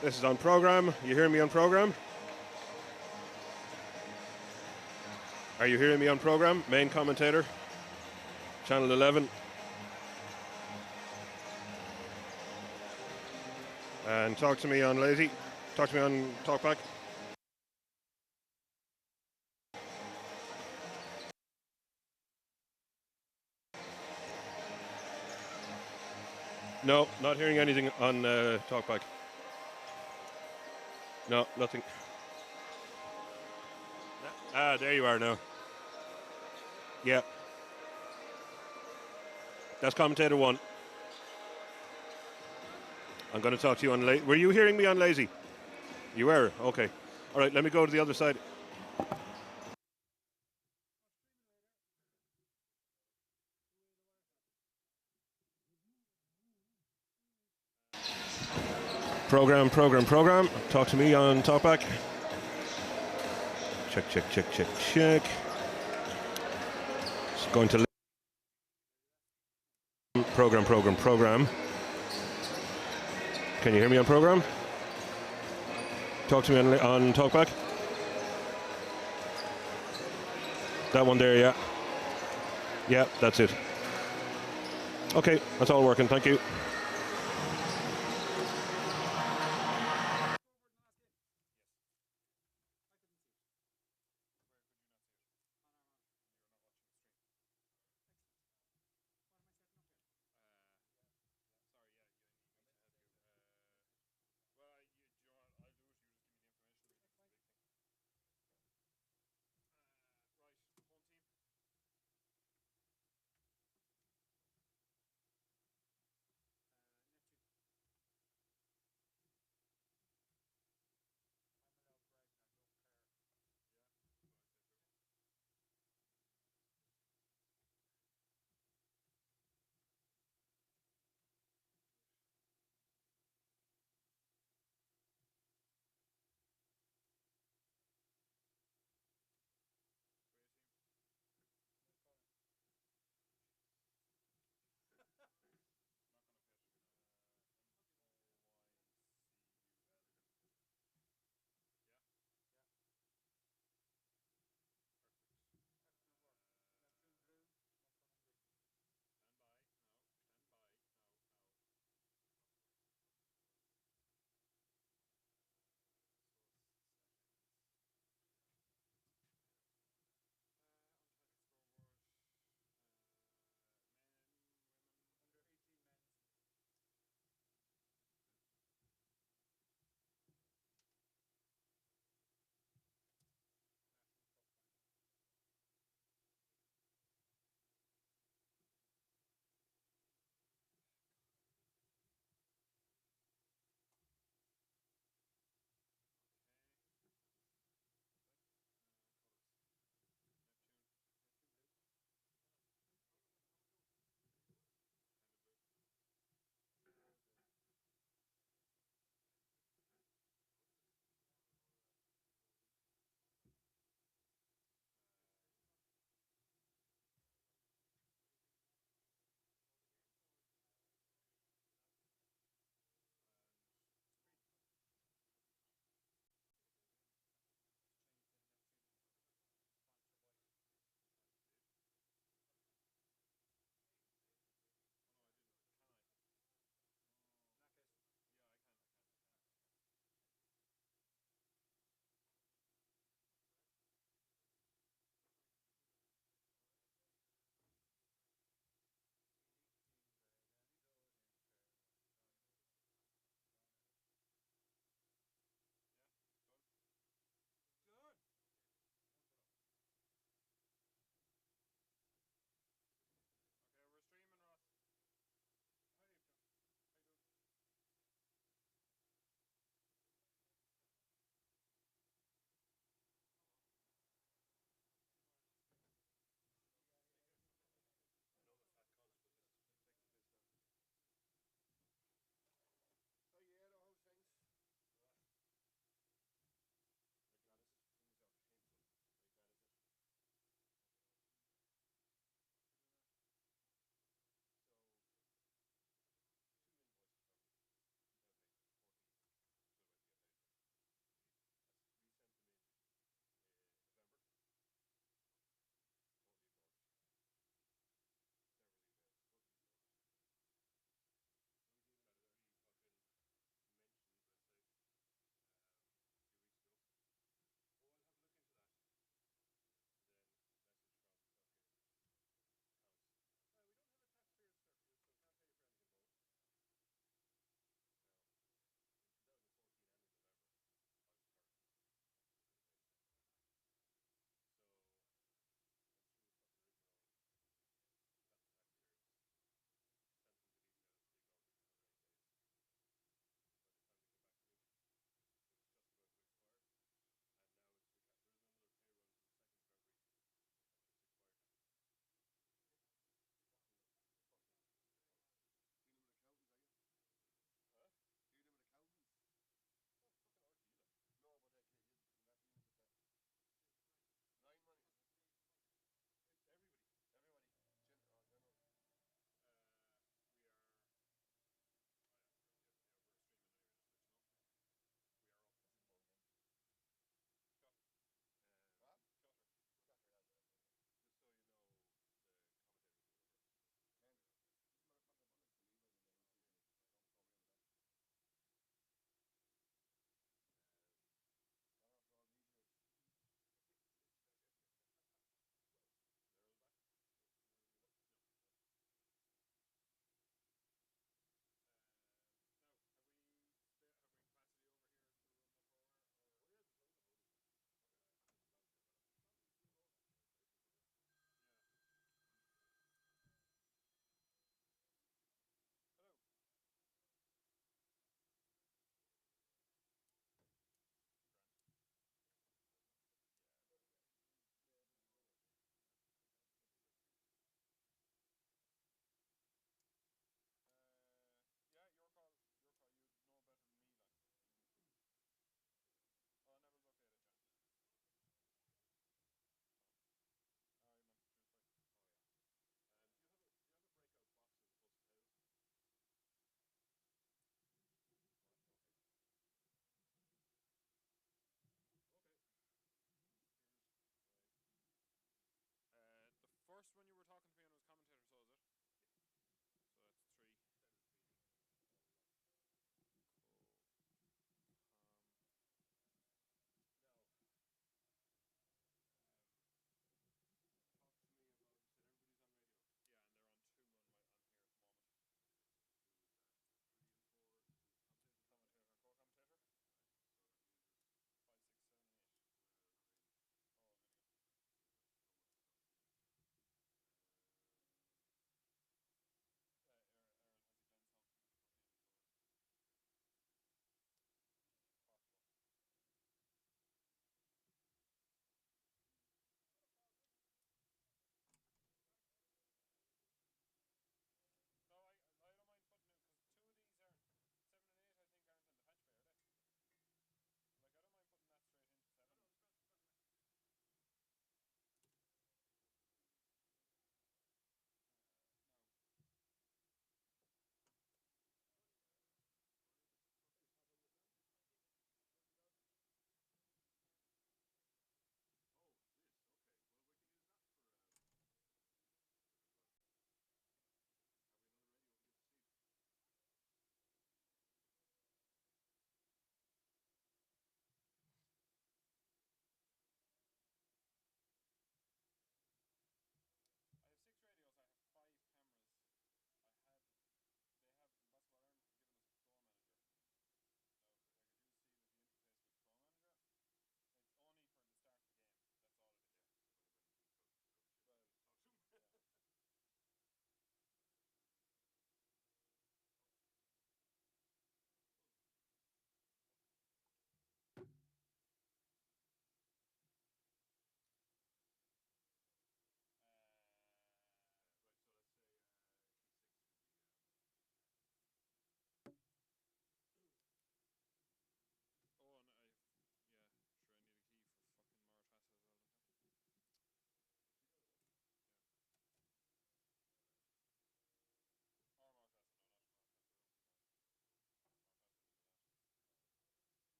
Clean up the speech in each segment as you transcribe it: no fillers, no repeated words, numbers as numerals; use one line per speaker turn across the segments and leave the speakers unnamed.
This is on program. You hear me on program? Are you hearing me on program? Main commentator, channel 11. And talk to me on Lazy. Talk to me on Talkback. No, not hearing anything on Talkback. No, nothing. Ah, there you are now. Yeah. That's commentator 1. I'm going to talk to you on Lazy. Were you hearing me on Lazy? You were? Okay. All right, let me go to the other side. Program. Talk to me on Talkback. Check. It's going to program. Can you hear me on program? Talk to me on Talkback. That one there, yeah. Yeah, that's it. Okay, that's all working. Thank you.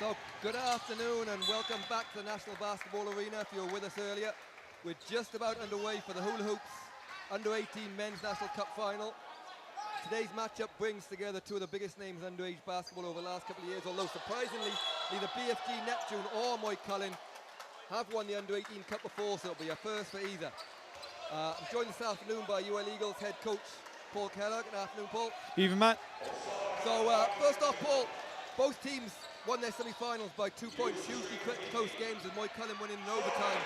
So, good afternoon and welcome back to the National Basketball Arena. If you were with us earlier, we're just about underway for the Hula Hoops Under-18 Men's National Cup Final. Today's matchup brings together two of the biggest names in underage basketball over the last couple of years, although surprisingly, neither BFG Neptune or Moycullen have won the Under-18 Cup before, so it'll be a first for either. I'm joined this afternoon by UL Eagles head coach Paul Kellogg. Good afternoon, Paul.
Even, Matt.
So, first off, Paul, both teams won their semi-finals by 2 points, hugely close games, with Moycullen winning in overtime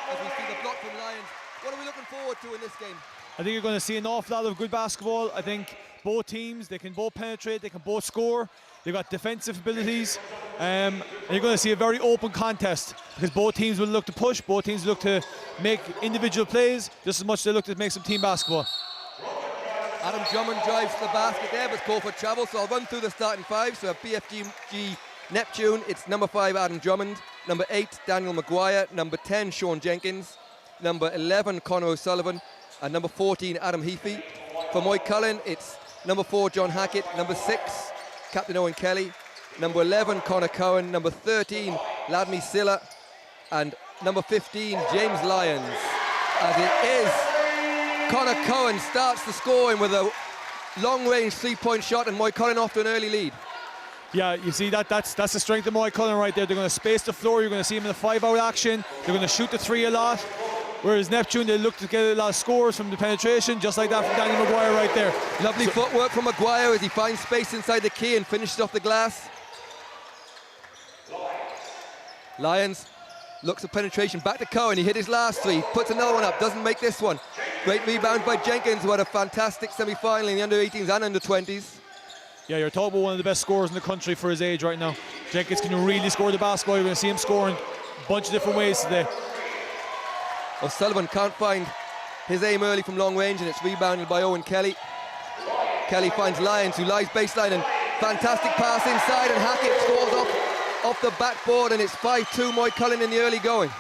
as we see the block from Lions. What are we looking forward to in this game?
I think you're going to see an awful lot of good basketball. I think both teams, they can both penetrate, they can both score. They've got defensive abilities. And you're going to see a very open contest because both teams will look to push, both teams will look to make individual plays just as much as they look to make some team basketball.
Adam Drummond drives to the basket there, but it's called for travel, so I'll run through the starting five. So BFG Neptune, it's number 5, Adam Drummond. Number 8, Daniel Maguire. Number 10, Sean Jenkins. Number 11, Connor O'Sullivan. And number 14, Adam Heafy. For Moycullen, it's number 4, John Hackett. Number 6, Captain Owen Kelly. Number 11, Connor Cohen. Number 13, Ladmi Silla. And number 15, James Lyons. As it is, Connor Cohen starts the scoring with a long-range three-point shot, and Moycullen off to an early lead.
Yeah, you see that's the strength of Moycullen right there. They're going to space the floor. You're going to see them in the 5-out action. They're going to shoot the 3 a lot. Whereas Neptune, they look to get a lot of scores from the penetration, just like that from Daniel Maguire right there.
Lovely footwork from Maguire as he finds space inside the key and finishes off the glass. Lyons looks at penetration, back to Cohen. He hit his last 3, puts another one up, doesn't make this one. Great rebound by Jenkins, who had a fantastic semi-final in the under-18s and under-20s.
Yeah, you're talking about one of the best scorers in the country for his age right now. Jenkins can really score the basketball. You're going to see him scoring a bunch of different ways today.
O'Sullivan can't find his aim early from long range, and it's rebounded by Owen Kelly. Kelly finds Lyons, who lies baseline, and fantastic pass inside, and Hackett scores off the backboard, and it's 5-2 Moycullen in the early going.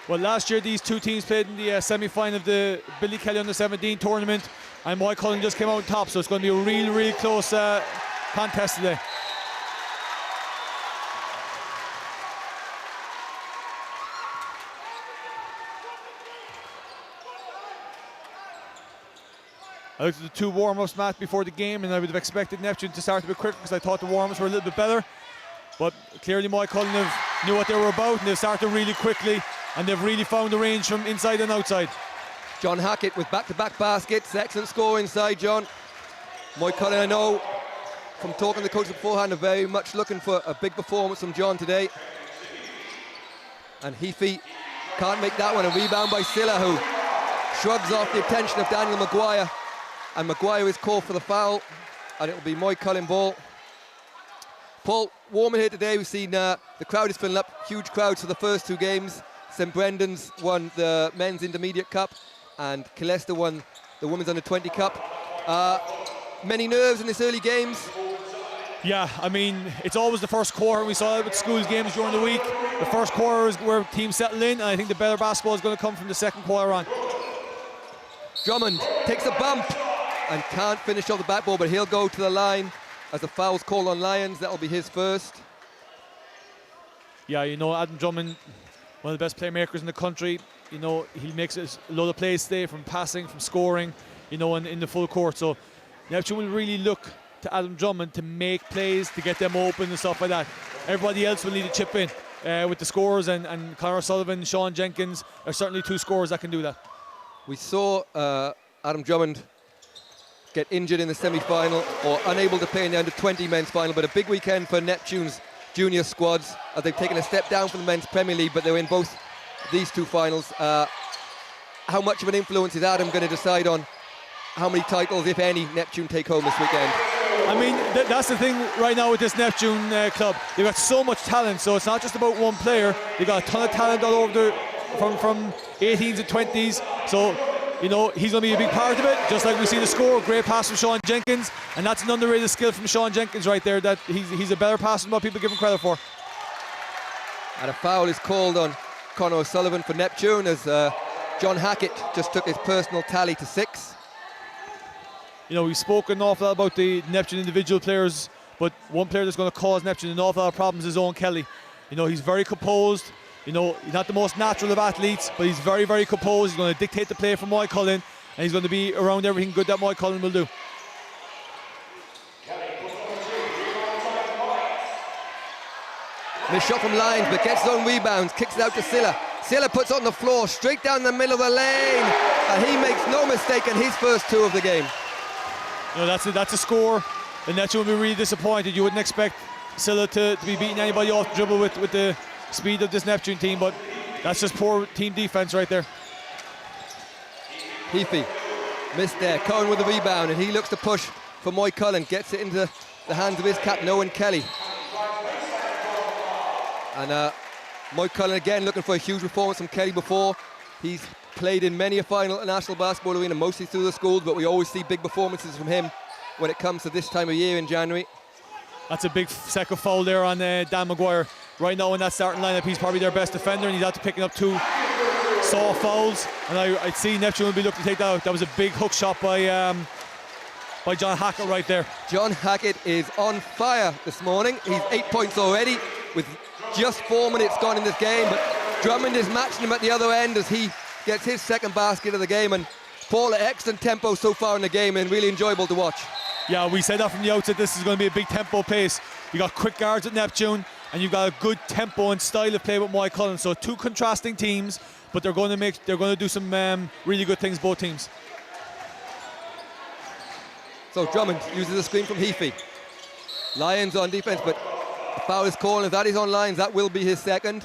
Well, last year these two teams played in the semi-final of the Billy Kelly Under-17 tournament, and Moycullen just came out on top, so it's going to be a really, really close contest today. I looked at the 2 warm-ups, Matt, before the game, and I would have expected Neptune to start a bit quicker because I thought the warm-ups were a little bit better. But clearly Moycullen knew what they were about, and they've started really quickly, and they've really found the range from inside and outside.
John Hackett with back-to-back baskets. Excellent score inside, John. Moycullen, I know from talking to the coach beforehand, are very much looking for a big performance from John today. And Heafy can't make that one. A rebound by Silla, who shrugs off the attention of Daniel Maguire. And Maguire is called for the foul, and it will be Moycullen ball. Paul, warming here today. We've seen the crowd is filling up. Huge crowds for the first 2 games. St Brendan's won the men's intermediate cup, and Killester won the women's under-20 cup. Many nerves in this early games.
Yeah, I mean, it's always the first quarter. We saw it with schools games during the week. The first quarter is where teams settle in, and I think the better basketball is going to come from the second quarter on.
Drummond takes a bump and can't finish off the backboard, but he'll go to the line as the foul's called on Lyons. That'll be his first.
Yeah, you know, Adam Drummond, one of the best playmakers in the country. You know, he makes a lot of plays today, from passing, from scoring, you know, in the full court. So Neptune will really look to Adam Drummond to make plays, to get them open and stuff like that. Everybody else will need to chip in with the scorers, and Connor Sullivan, Sean Jenkins are certainly 2 scorers that can do that.
We saw Adam Drummond get injured in the semi-final, or unable to play in the under-20 men's final, but a big weekend for Neptune's junior squads as they've taken a step down from the men's Premier League, but they're in both these 2 finals. How much of an influence is Adam going to decide on how many titles, if any, Neptune take home this weekend?
I mean, that's the thing right now with this Neptune club. They've got so much talent, so it's not just about one player. They've got a ton of talent all over from 18s and 20s. So, you know, he's going to be a big part of it, just like we see the score. Great pass from Sean Jenkins, and that's an underrated skill from Sean Jenkins right there, that he's a better passer than what people give him credit for.
And a foul is called on Connor O'Sullivan for Neptune as John Hackett just took his personal tally to 6.
You know, we've spoken an awful lot about the Neptune individual players But one player that's going to cause Neptune an awful lot of problems is Owen Kelly. You know, he's very composed. You know, he's not the most natural of athletes, but he's very, very composed. He's going to dictate the play from Moycullen, and he's going to be around everything good that Moycullen will do.
Missed shot from Lyons, but gets his own rebounds, kicks it out to Silla. Silla puts it on the floor, straight down the middle of the lane, and he makes no mistake in his first 2 of the game.
You know, that's a score, and Neptune will be really disappointed. You wouldn't expect Silla to be beating anybody off the dribble with the speed of this Neptune team, but that's just poor team defense right there.
Heafy missed there. Cohen with the rebound, and he looks to push for Moycullen, gets it into the hands of his captain, Owen Kelly. And Moycullen again looking for a huge performance from Kelly before. He's played in many a final at the National Basketball Arena, mostly through the schools, but we always see big performances from him when it comes to this time of year in January.
That's a big second foul there on Dan Maguire. Right now in that starting lineup, he's probably their best defender, and he's after picking up 2 soft fouls. And I'd see Neptune will be looking to take that out. That was a big hook shot by John Hackett right there.
John Hackett is on fire this morning. He's 8 points already with just 4 minutes gone in this game, but Drummond is matching him at the other end as he gets his second basket of the game. And Paul, excellent tempo so far in the game and really enjoyable to watch.
Yeah, we said that from the outset, this is going to be a big tempo pace. You got quick guards at Neptune, and you've got a good tempo and style of play with Moycullen. So 2 contrasting teams, but they're going to do some really good things, both teams.
So Drummond uses a screen from Heafy. Lyons on defense, but the foul is called. If that is on Lyons, that will be his second.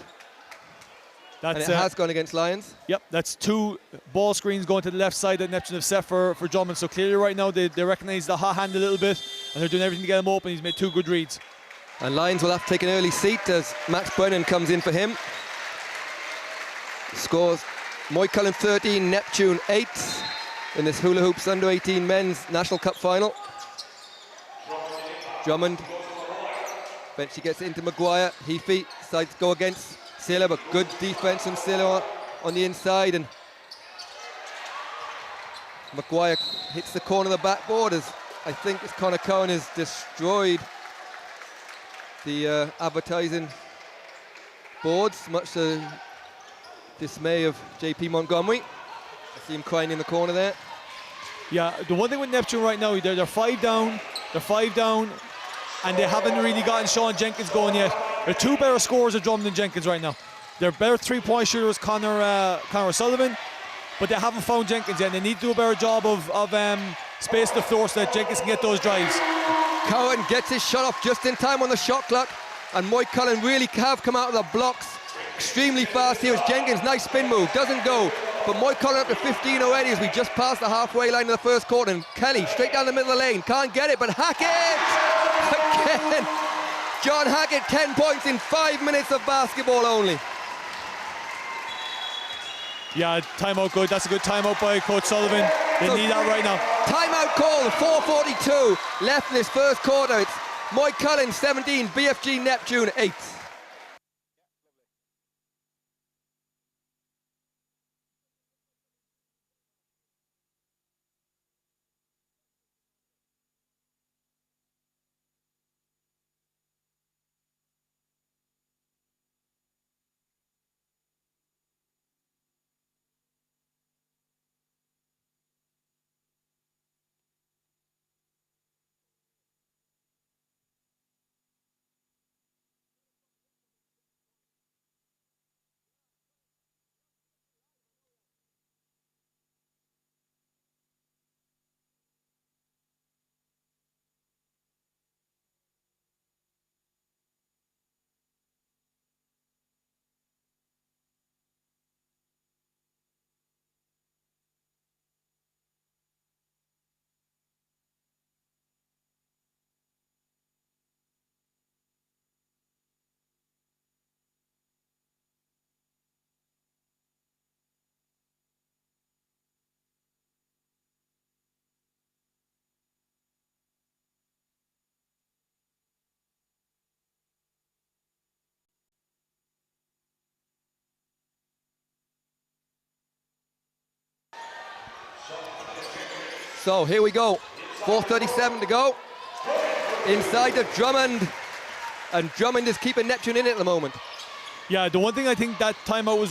And it has gone against Lyons.
Yep, that's 2 ball screens going to the left side that Neptune have set for Drummond. So clearly right now they recognise the hot hand a little bit, and they're doing everything to get him open. He's made 2 good reads.
And Lyons will have to take an early seat as Max Brennan comes in for him. Scores Moycullen 13, Neptune 8 in this Hula Hoops Under 18 Men's National Cup Final. Drummond eventually gets it into Maguire. Heafy decides to go against Silla, but good defense from Silla on the inside, and Maguire hits the corner of the backboard as I think as Connor Cohen has destroyed the advertising boards, much to the dismay of JP Montgomery. I see him crying in the corner there.
Yeah, the one thing with Neptune right now, they're 5 down, and they haven't really gotten Sean Jenkins going yet. They're 2 better scorers of Drummond than Jenkins right now. They're better 3-point shooters, Connor Sullivan, but they haven't found Jenkins yet. They need to do a better job of spacing the floor so that Jenkins can get those drives.
Cohen gets his shot off just in time on the shot clock, and Moycullen really have come out of the blocks extremely fast. Here's Jenkins, nice spin move, doesn't go, but Moycullen up to 15 already as we just passed the halfway line of the first quarter, and Kelly straight down the middle of the lane, can't get it, but Hackett again. John Hackett, 10 points in 5 minutes of basketball only.
Yeah, timeout good. That's a good timeout by Coach Sullivan. They need that right now.
Timeout call, 4:42 left in this first quarter. It's Moycullen 17, BFG Neptune 8. So here we go, 4:37 to go. Inside to Drummond. And Drummond is keeping Neptune in it at the moment.
Yeah, the one thing I think that timeout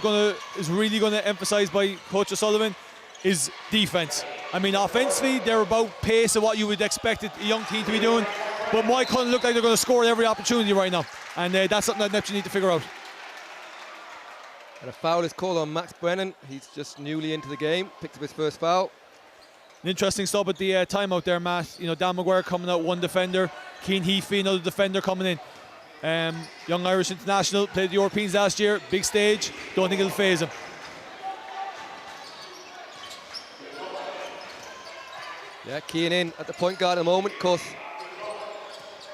is really gonna emphasize by Coach O'Sullivan is defense. I mean, offensively, they're about pace of what you would expect a young team to be doing. But Moycullen look like they're going to score every opportunity right now. And that's something that Neptune need to figure out.
And a foul is called on Max Brennan. He's just newly into the game, picked up his first foul.
An interesting stop at the timeout there, Matt. You know, Dan Maguire coming out, one defender. Cian Heafy, another defender coming in. Young Irish international, played the Europeans last year, big stage. Don't think it'll phase him.
Yeah, Cian in at the point guard at the moment. Of course,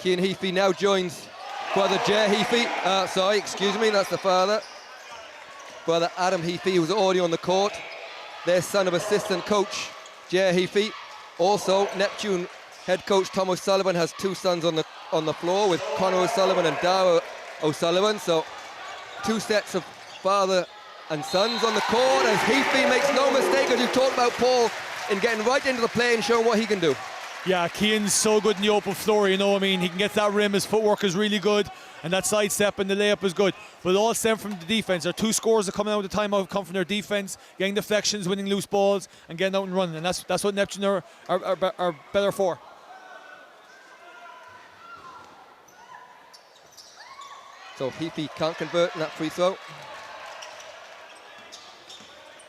Cian Heafy now joins brother Jer Heafy. Sorry, excuse me, that's the father. Brother Adam Heafy, who was already on the court. Their son of assistant coach Jer Heafy. Also, Neptune head coach Tom O'Sullivan has two sons on the floor with Conor O'Sullivan and Dara O'Sullivan. So, two sets of father and sons on the court as Heafy makes no mistake, as you talked about, Paul, in getting right into the play and showing what he can do.
Yeah, Cian's so good in the open floor, you know. I mean, he can get to that rim, his footwork is really good, and that sidestep and the layup is good. But it all stem from the defense. Our two scores that coming out of the timeout come from their defense, getting deflections, winning loose balls, and getting out and running. And that's what Neptune are better for.
So Heafy can't convert in that free throw.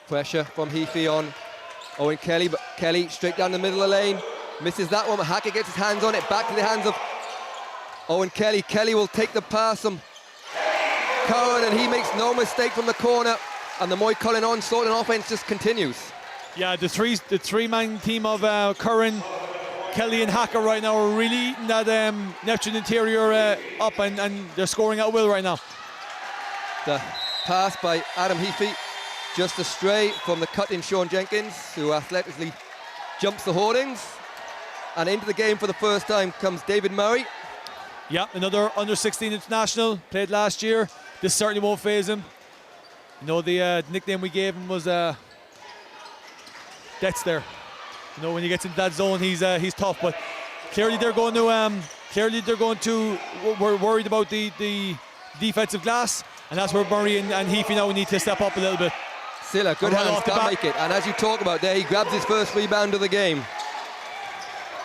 Pressure from Heafy on Owen Kelly, but Kelly straight down the middle of the lane. Misses that one, but Hackett gets his hands on it. Back to the hands of Owen Kelly. Kelly will take the pass from Cowan, and he makes no mistake from the corner. And the Moycullen onslaught and offense just continues.
Yeah, the three-man team of Curran, Kelly and Hackett right now are really eating that Neptune interior up, and they're scoring at will right now.
The pass by Adam Heafy, just astray from the cut-in Sean Jenkins, who athletically jumps the hoardings. And into the game for the first time comes David Murray.
Yeah, another under-16 international, played last year. This certainly won't phase him. You know, the nickname we gave him was Death's there. You know, when he gets into that zone, he's tough. But clearly they're going to. We're worried about the defensive glass, and that's where Murray and Heafy now need to step up a little bit.
Silla, good hands, can't make it. And as you talk about there, he grabs his first rebound of the game.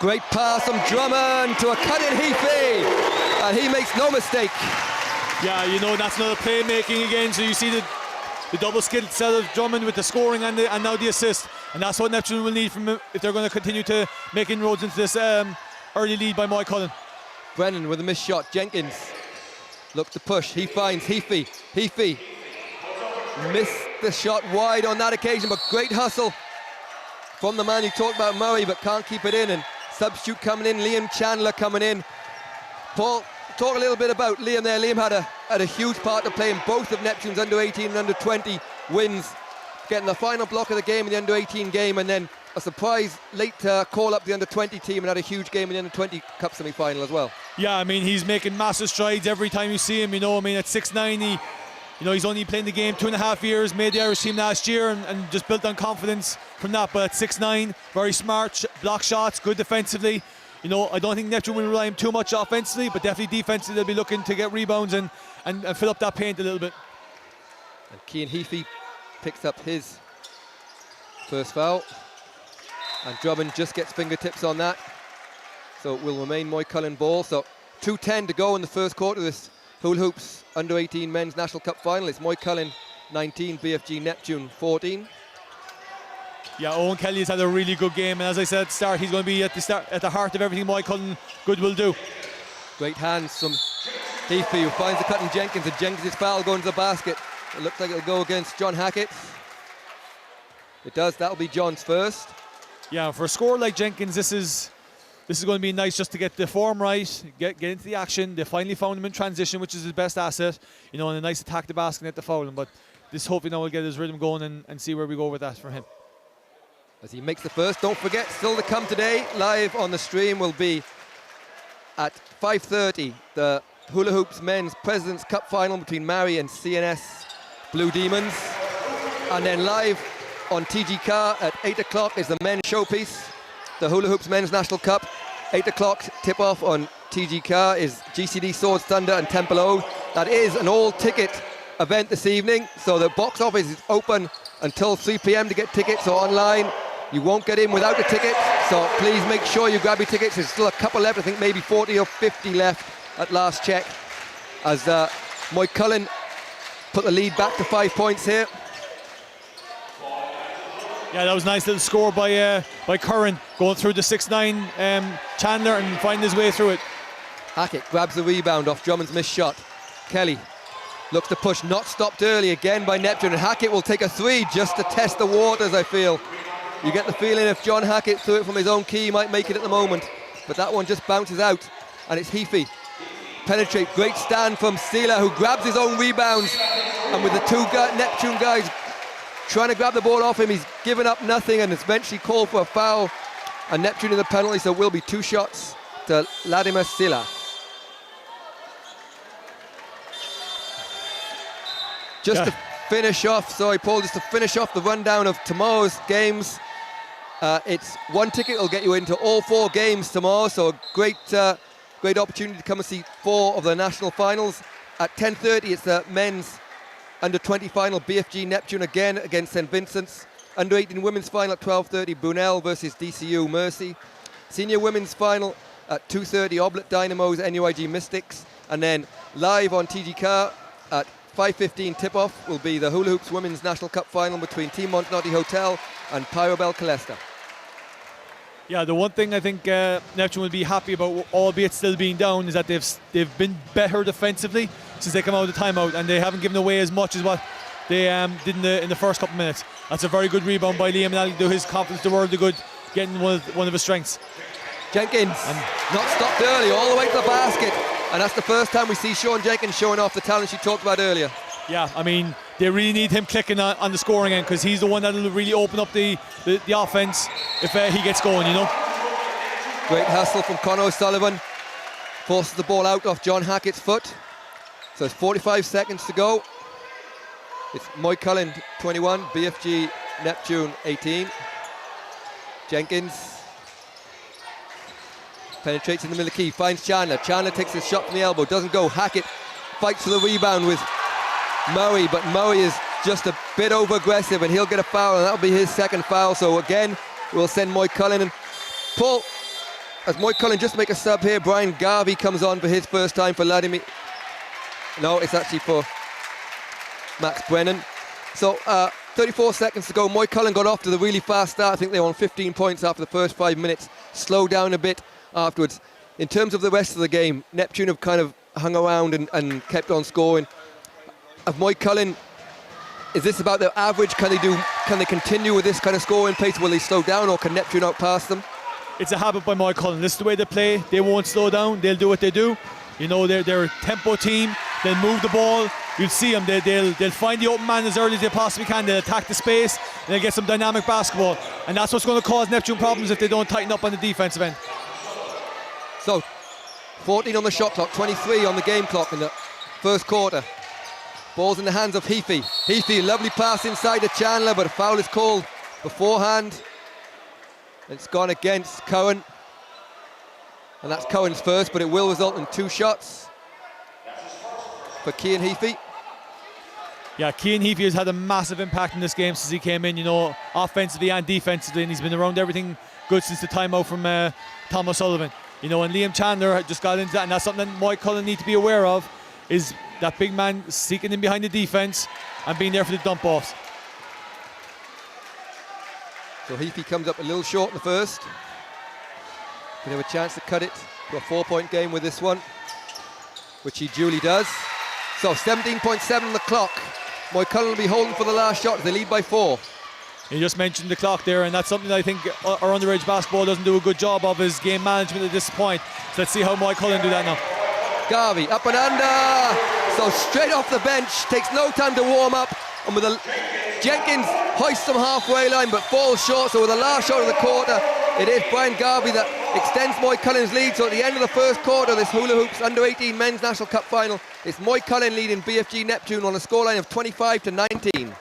Great pass from Drummond to a cut-in Heafy, and he makes no mistake.
Yeah, you know, that's another playmaking again. So you see the double skill set of Drummond with the scoring and now the assist, and that's what Neptune will need from him if they're going to continue to make inroads into this early lead by Moycullen.
Brennan with a missed shot. Jenkins looks to push. He finds Heafy. Heafy missed the shot wide on that occasion, but great hustle from the man you talked about, Murray, but can't keep it in. And substitute coming in, Liam Chandler coming in. Paul, talk a little bit about Liam there. Liam had a huge part to play in both of Neptune's under-18 and under-20 wins, getting the final block of the game in the under-18 game, and then a surprise late call up the under-20 team, and had a huge game in the under-20 Cup semi-final as well.
Yeah, I mean, he's making massive strides every time you see him. You know, I mean, at 6'9", he's only playing the game 2.5 years, made the Irish team last year, and just built on confidence from that. But at 6'9", very smart, block shots, good defensively. You know, I don't think Neptune will rely on too much offensively, but definitely defensively they'll be looking to get rebounds and fill up that paint a little bit.
And Cian Heafy picks up his first foul, and Drummond just gets fingertips on that, so it will remain Moycullen ball. So 2:10 to go in the first quarter of this Hula Hoops under-18 men's National Cup final. It's Moycullen 19, BFG Neptune 14.
Yeah, Owen Kelly has had a really good game, and as I said at the start, he's going to be at the heart of everything Moycullen good will do.
Great hands from Heafy, who finds the cut in Jenkins, and Jenkins' foul going to the basket. It looks like it'll go against John Hackett. It does. That'll be John's first.
Yeah, for a scorer like Jenkins, this is going to be nice just to get the form right, get into the action. They finally found him in transition, which is his best asset. You know, and a nice attack the basket and hit the foul. But this hopefully now will get his rhythm going and see where we go with that for him.
As he makes the first, don't forget, still to come today, live on the stream will be at 5:30, the Hula Hoops Men's President's Cup final between Mary and CNS Blue Demons. And then live on TG Car at 8 o'clock is the men's showpiece, the Hula Hoops Men's National Cup. 8 o'clock tip-off on TG is GCD Swords Thunder and Temple O. That is an all-ticket event this evening, so the box office is open until 3 p.m. to get tickets, so online you won't get in without a ticket, so please make sure you grab your tickets. There's still a couple left, I think maybe 40 or 50 left at last check, as Moycullen put the lead back to 5 points here.
Yeah, that was a nice little score by Curran, going through the 6'9" Chandler and finding his way through it.
Hackett grabs the rebound off Drummond's missed shot. Kelly looks to push, not stopped early again by Neptune, and Hackett will take a three just to test the waters, I feel. You get the feeling if John Hackett threw it from his own key, he might make it at the moment, but that one just bounces out, and it's Heafy. Penetrate, great stand from Sela, who grabs his own rebounds, and with the two Neptune guys trying to grab the ball off him, he's given up nothing, and it's eventually called for a foul, and Neptune in the penalty, so it will be 2 shots to Vladimir Sela. Just to finish off, sorry Paul, just to finish off the rundown of tomorrow's games. It's 1 ticket, it'll get you into all 4 games tomorrow, so a great opportunity to come and see 4 of the national finals. At 10:30 it's the men's under-20 final, BFG Neptune again against St Vincent's. Under-18 women's final at 12:30, Brunel versus DCU Mercy. Senior women's final at 2:30, Oblet Dynamos, NUIG Mystics. And then live on TG at 5:15 tip-off will be the Hula Hoops Women's National Cup final between Team Montenotte Hotel and Pyrobel Calesta.
Yeah, the one thing I think Neptune will be happy about, albeit still being down, is that they've been better defensively since they come out of the timeout, and they haven't given away as much as what they did in the first couple of minutes. That's a very good rebound by Liam, and that'll do his confidence the world of good, getting one of his strengths.
Jenkins, not stopped early, all the way to the basket, and that's the first time we see Sean Jenkins showing off the talent she talked about earlier.
Yeah, I mean, they really need him clicking on the scoring end, because he's the one that'll really open up the offense if he gets going, you know.
Great hustle from Conor O'Sullivan, forces the ball out off John Hackett's foot. So it's 45 seconds to go. It's Moycullen 21, BFG Neptune 18. Jenkins penetrates in the middle of the key, finds Chandler. Chandler takes his shot from the elbow, doesn't go. Hackett fights for the rebound with Murray, but Murray is just a bit over-aggressive, and he'll get a foul, and that'll be his second foul. So again, we'll send Moycullen. And Paul, as Moycullen just make a sub here, Brian Garvey comes on for his first time for Vladimir. No, it's actually for Max Brennan. So 34 seconds to go. Moycullen got off to the really fast start. I think they were on 15 points after the first 5 minutes. Slowed down a bit afterwards. In terms of the rest of the game, Neptune have kind of hung around and kept on scoring. Of Moycullen, is this about their average? Can they continue with this kind of scoring pace? Will they slow down, or can Neptune outpass them?
It's a habit by Moycullen. This is the way they play. They won't slow down. They'll do what they do. You know, they're a tempo team. They'll move the ball. You'll see them. They'll find the open man as early as they possibly can. They'll attack the space, and they'll get some dynamic basketball. And that's what's going to cause Neptune problems if they don't tighten up on the defensive end.
So, 14 on the shot clock, 23 on the game clock in the first quarter. Ball's in the hands of Heafy. Heafy, lovely pass inside to Chandler, but a foul is called beforehand. It's gone against Cohen. And that's Cohen's first, but it will result in 2 shots for Cian Heafy.
Yeah, Cian Heafy has had a massive impact in this game since he came in, you know, offensively and defensively, and he's been around everything good since the timeout from Tom O'Sullivan. You know, and Liam Chandler just got into that, and that's something that Moycullen need to be aware of, is that big man seeking in behind the defense and being there for the dump offs.
So Heafy comes up a little short in the first. Can have a chance to cut it to a 4-point game with this one, which he duly does. So 17.7 on the clock. Moycullen will be holding for the last shot. They lead by 4.
You just mentioned the clock there, and that's something that I think our underage basketball doesn't do a good job of, is game management at this point. So let's see how Moycullen do that now.
Garvey up and under. So straight off the bench, takes no time to warm up, and with a Jenkins hoists some halfway line but falls short. So with the last shot of the quarter, it is Brian Garvey that extends Moycullen's lead. So at the end of the first quarter, this Hula Hoops Under-18 Men's National Cup Final, it's Moycullen leading BFG Neptune on a scoreline of 25-19.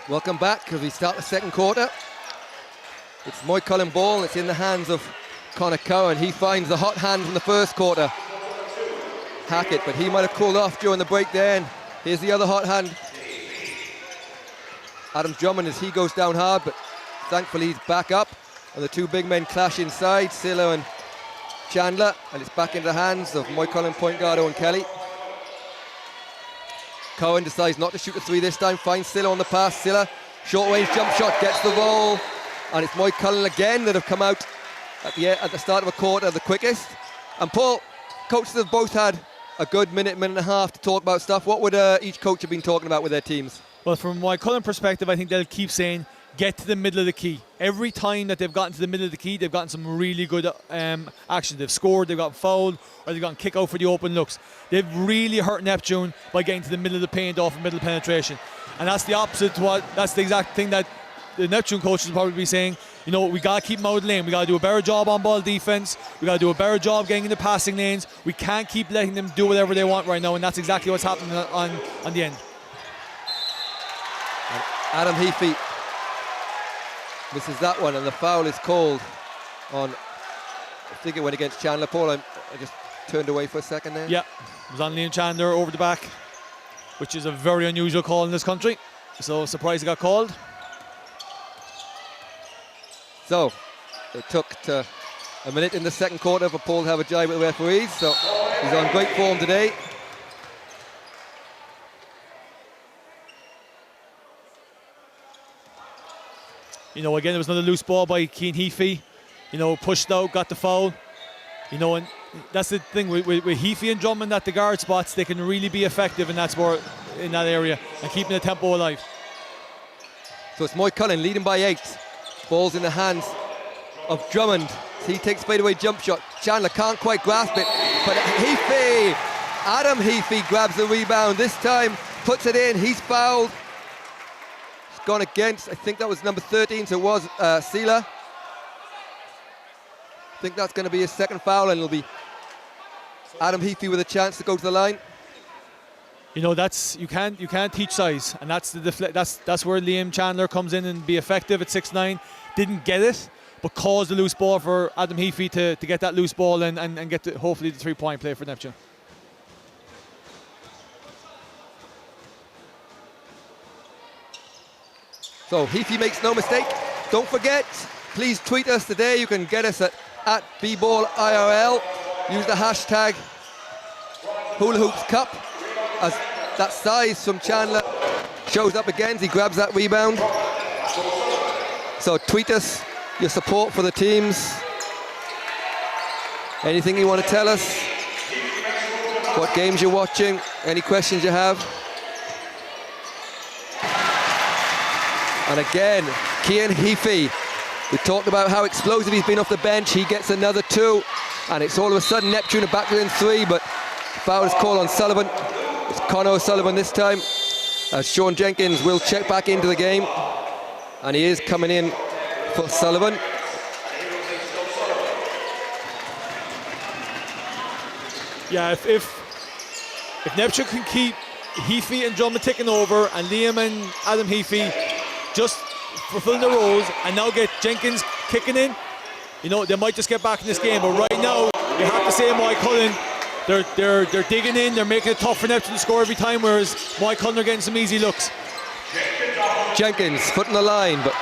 Welcome back as we start the second quarter. It's Moycullen ball and it's in the hands of Connor Cowan. He finds the hot hand from the first quarter. Hackett, but he might have cooled off during the break then. Here's the other hot hand. Adam Drummond as he goes down hard, but thankfully he's back up. And the two big men clash inside, Silla and Chandler, and it's back into the hands of Moycullen point guard Owen Kelly. Cowan decides not to shoot a three this time, finds Silla on the pass. Silla, short range jump shot, gets the roll, and it's Moycullen again that have come out at the start of a quarter the quickest. And Paul, coaches have both had a good minute and a half to talk about stuff. What would each coach have been talking about with their teams?
Well, from Moycullen perspective, I think they'll keep saying, get to the middle of the key. Every time that they've gotten to the middle of the key, they've gotten some really good action. They've scored, they've gotten fouled, or they've gotten kick out for the open looks. They've really hurt Neptune by getting to the middle of the paint off of middle penetration. And that's the opposite to that's the exact thing that the Neptune coaches will probably be saying. You know, we got to keep them out of the lane. We got to do a better job on ball defense. We got to do a better job getting in the passing lanes. We can't keep letting them do whatever they want right now, and that's exactly what's happening on the end.
And Adam Heafy misses that one, and the foul is called on, I think it went against Chandler. Paul, I just turned away for a second there.
Yeah, it was on Liam Chandler over the back, which is a very unusual call in this country. So surprised it got called.
So it took to a minute in the second quarter for Paul to have a jibe with the referees. So he's on great form today.
You know, again, there was another loose ball by Cian Heafy. You know, pushed out, got the foul. You know, and that's the thing with Heafy and Drummond at the guard spots, they can really be effective in that sport, in that area, and keeping the tempo alive.
So it's Moycullen leading by 8. Ball's in the hands of Drummond. He takes fadeaway jump shot. Chandler can't quite grasp it, but Heafy, Adam Heafy grabs the rebound. This time puts it in. He's fouled. He's gone against, I think that was number 13, so it was Sila. I think that's going to be his second foul, and it'll be Adam Heafy with a chance to go to the line.
You know, that's you can't teach size, and that's that's where Liam Chandler comes in and be effective at 6'9". Didn't get it, but caused the loose ball for Adam Heafy to get that loose ball and get hopefully the 3-point play for Neptune.
So Heafy makes no mistake. Don't forget, please tweet us today. You can get us at @BBallIRL. Use the hashtag Hula Hoops Cup, as that size from Chandler shows up again as he grabs that rebound. So tweet us your support for the teams. Anything you want to tell us? What games you're watching? Any questions you have? And again, Cian Heafy. We talked about how explosive he's been off the bench. He gets another 2, and it's all of a sudden Neptune are back within 3, but foul is called on Sullivan. It's Connor O'Sullivan this time, as Sean Jenkins will check back into the game, and he is coming in for Sullivan.
Yeah, if Neptune can keep Heafy and Drummond ticking over, and Liam and Adam Heafy just fulfilling their roles, and now get Jenkins kicking in, you know, they might just get back in this game. But right now, you have to say Moycullen, they're digging in, they're making it tough for Neptune to score every time, whereas Moycullen are getting some easy looks.
Jenkins foot in the line, but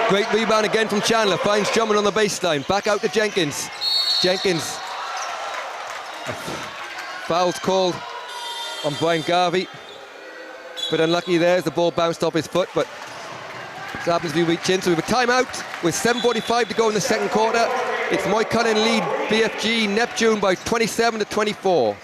great rebound again from Chandler. Finds Drummond on the baseline. Back out to Jenkins. Jenkins. Foul's called on Brian Garvey. Bit unlucky there as the ball bounced off his foot, but it happens to be reach in. So we have a timeout with 7:45 to go in the second quarter. It's Moycullen lead BFG Neptune by 27-24.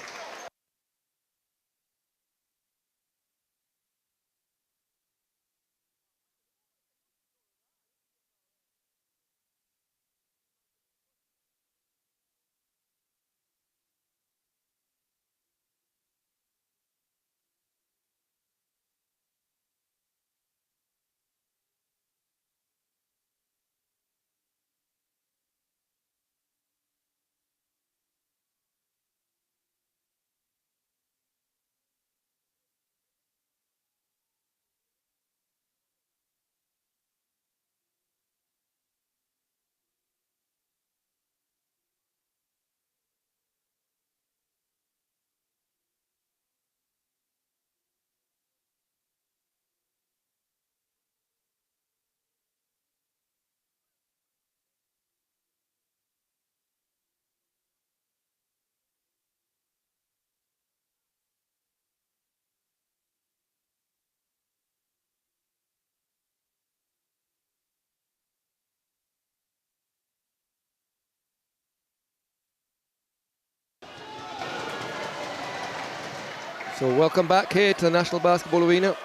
So welcome back here to the National Basketball Arena.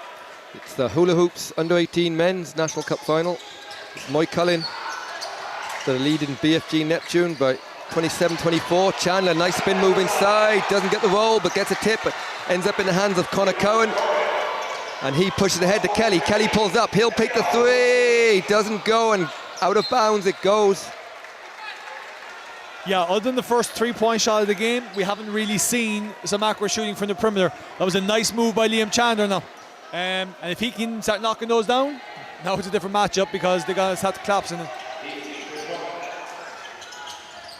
It's the Hula Hoops Under-18 Men's National Cup Final. It's Moycullen that are leading BFG Neptune by 27-24. Chandler, nice spin move inside, doesn't get the roll but gets a tip, but ends up in the hands of Connor Cohen. And he pushes ahead to Kelly. Kelly pulls up, he'll pick the three, doesn't go, and out of bounds it goes.
Yeah, other than the first 3-point shot of the game, we haven't really seen some accurate shooting from the perimeter. That was a nice move by Liam Chandler now. And if he can start knocking those down, now it's a different matchup because the guys have to collapse in it.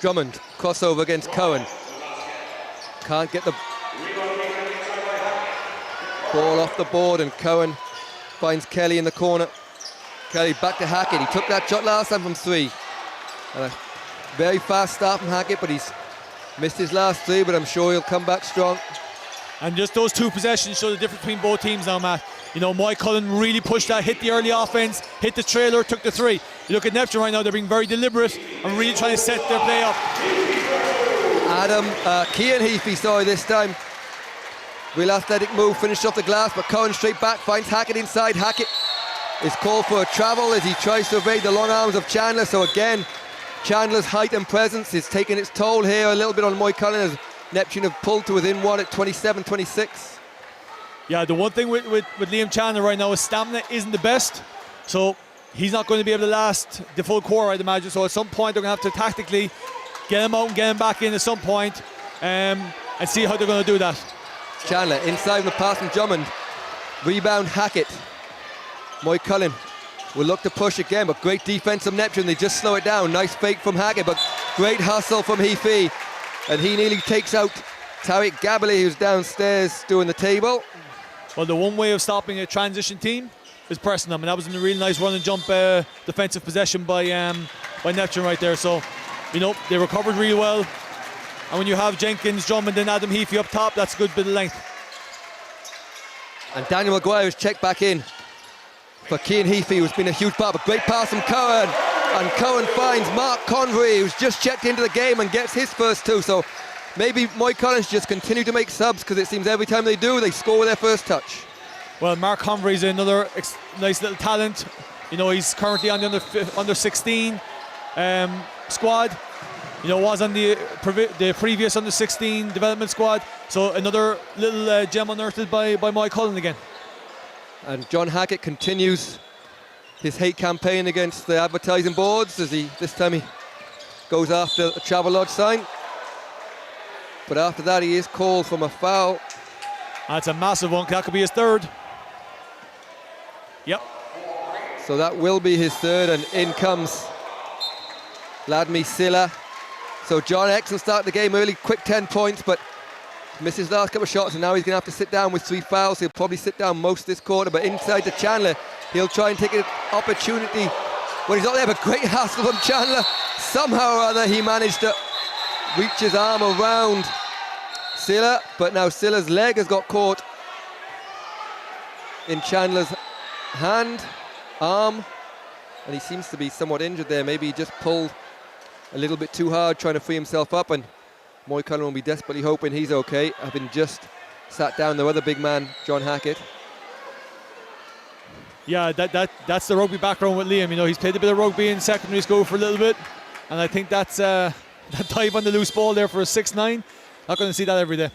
Drummond, crossover against Cohen. Can't get the ball off the board, and Cohen finds Kelly in the corner. Kelly back to Hackett. He took that shot last time from 3. And a very fast start from Hackett, but he's missed his last 3, but I'm sure he'll come back strong.
And just those 2 possessions show the difference between both teams now, Matt. You know, Moycullen really pushed that, hit the early offense, hit the trailer, took the 3. You look at Neptune right now, they're being very deliberate and really trying to set their play up.
Cian Heafy, sorry, this time. Real athletic move, finished off the glass, but Cohen straight back, finds Hackett inside. Hackett is called for a travel as he tries to evade the long arms of Chandler. So again, Chandler's height and presence is taking its toll here a little bit on Moycullen as Neptune have pulled to within 1 at 27-26.
Yeah, the one thing with Liam Chandler right now is stamina isn't the best. So he's not going to be able to last the full quarter, I'd imagine. So at some point they're going to have to tactically get him out and get him back in at some point, and see how they're going to do that.
Chandler inside the pass from Drummond. Rebound Hackett. Moycullen will look to push again, but great defense from Neptune. They just slow it down. Nice fake from Hackett, but great hustle from Heafy. And he nearly takes out Tariq Gabali, who's downstairs doing the table.
Well, the one way of stopping a transition team is pressing them, and that was a really nice run and jump defensive possession by Neptune right there. So, you know, they recovered really well. And when you have Jenkins, Drummond and Adam Heafy up top, that's a good bit of length.
And Daniel Maguire is checked back in for Cian Heafy, who's been a huge part. But great pass from Cohen. And Cohen finds Mark Convery, who's just checked into the game and gets his first 2. So maybe Moycullen should just continue to make subs, because it seems every time they do, they score with their first touch.
Well, Mark Convery is another nice little talent. You know, he's currently on the under 16 squad. You know, was on the previous under 16 development squad. So another little gem unearthed by Moycullen again.
And John Hackett continues his hate campaign against the advertising boards as this time he goes after a Travelodge sign. But after that he is called from a foul.
That's a massive one. That could be his 3rd. Yep.
So that will be his 3rd, and in comes Ladmi Silla. So John excellent start the game early, quick 10 points, but missed his last couple of shots, and now he's going to have to sit down with 3 fouls. He'll probably sit down most of this quarter, but inside to Chandler, he'll try and take an opportunity when he's not there, but great hustle from Chandler. Somehow or other he managed to reach his arm around Silla, but now Silla's leg has got caught in Chandler's arm, and he seems to be somewhat injured there. Maybe he just pulled a little bit too hard trying to free himself up, and Moycullen will be desperately hoping he's okay, having just sat down their other big man, John Hackett.
Yeah, that's the rugby background with Liam. You know, he's played a bit of rugby in secondary school for a little bit, and I think that's that dive on the loose ball there for a 6'9". Not going to see that every day.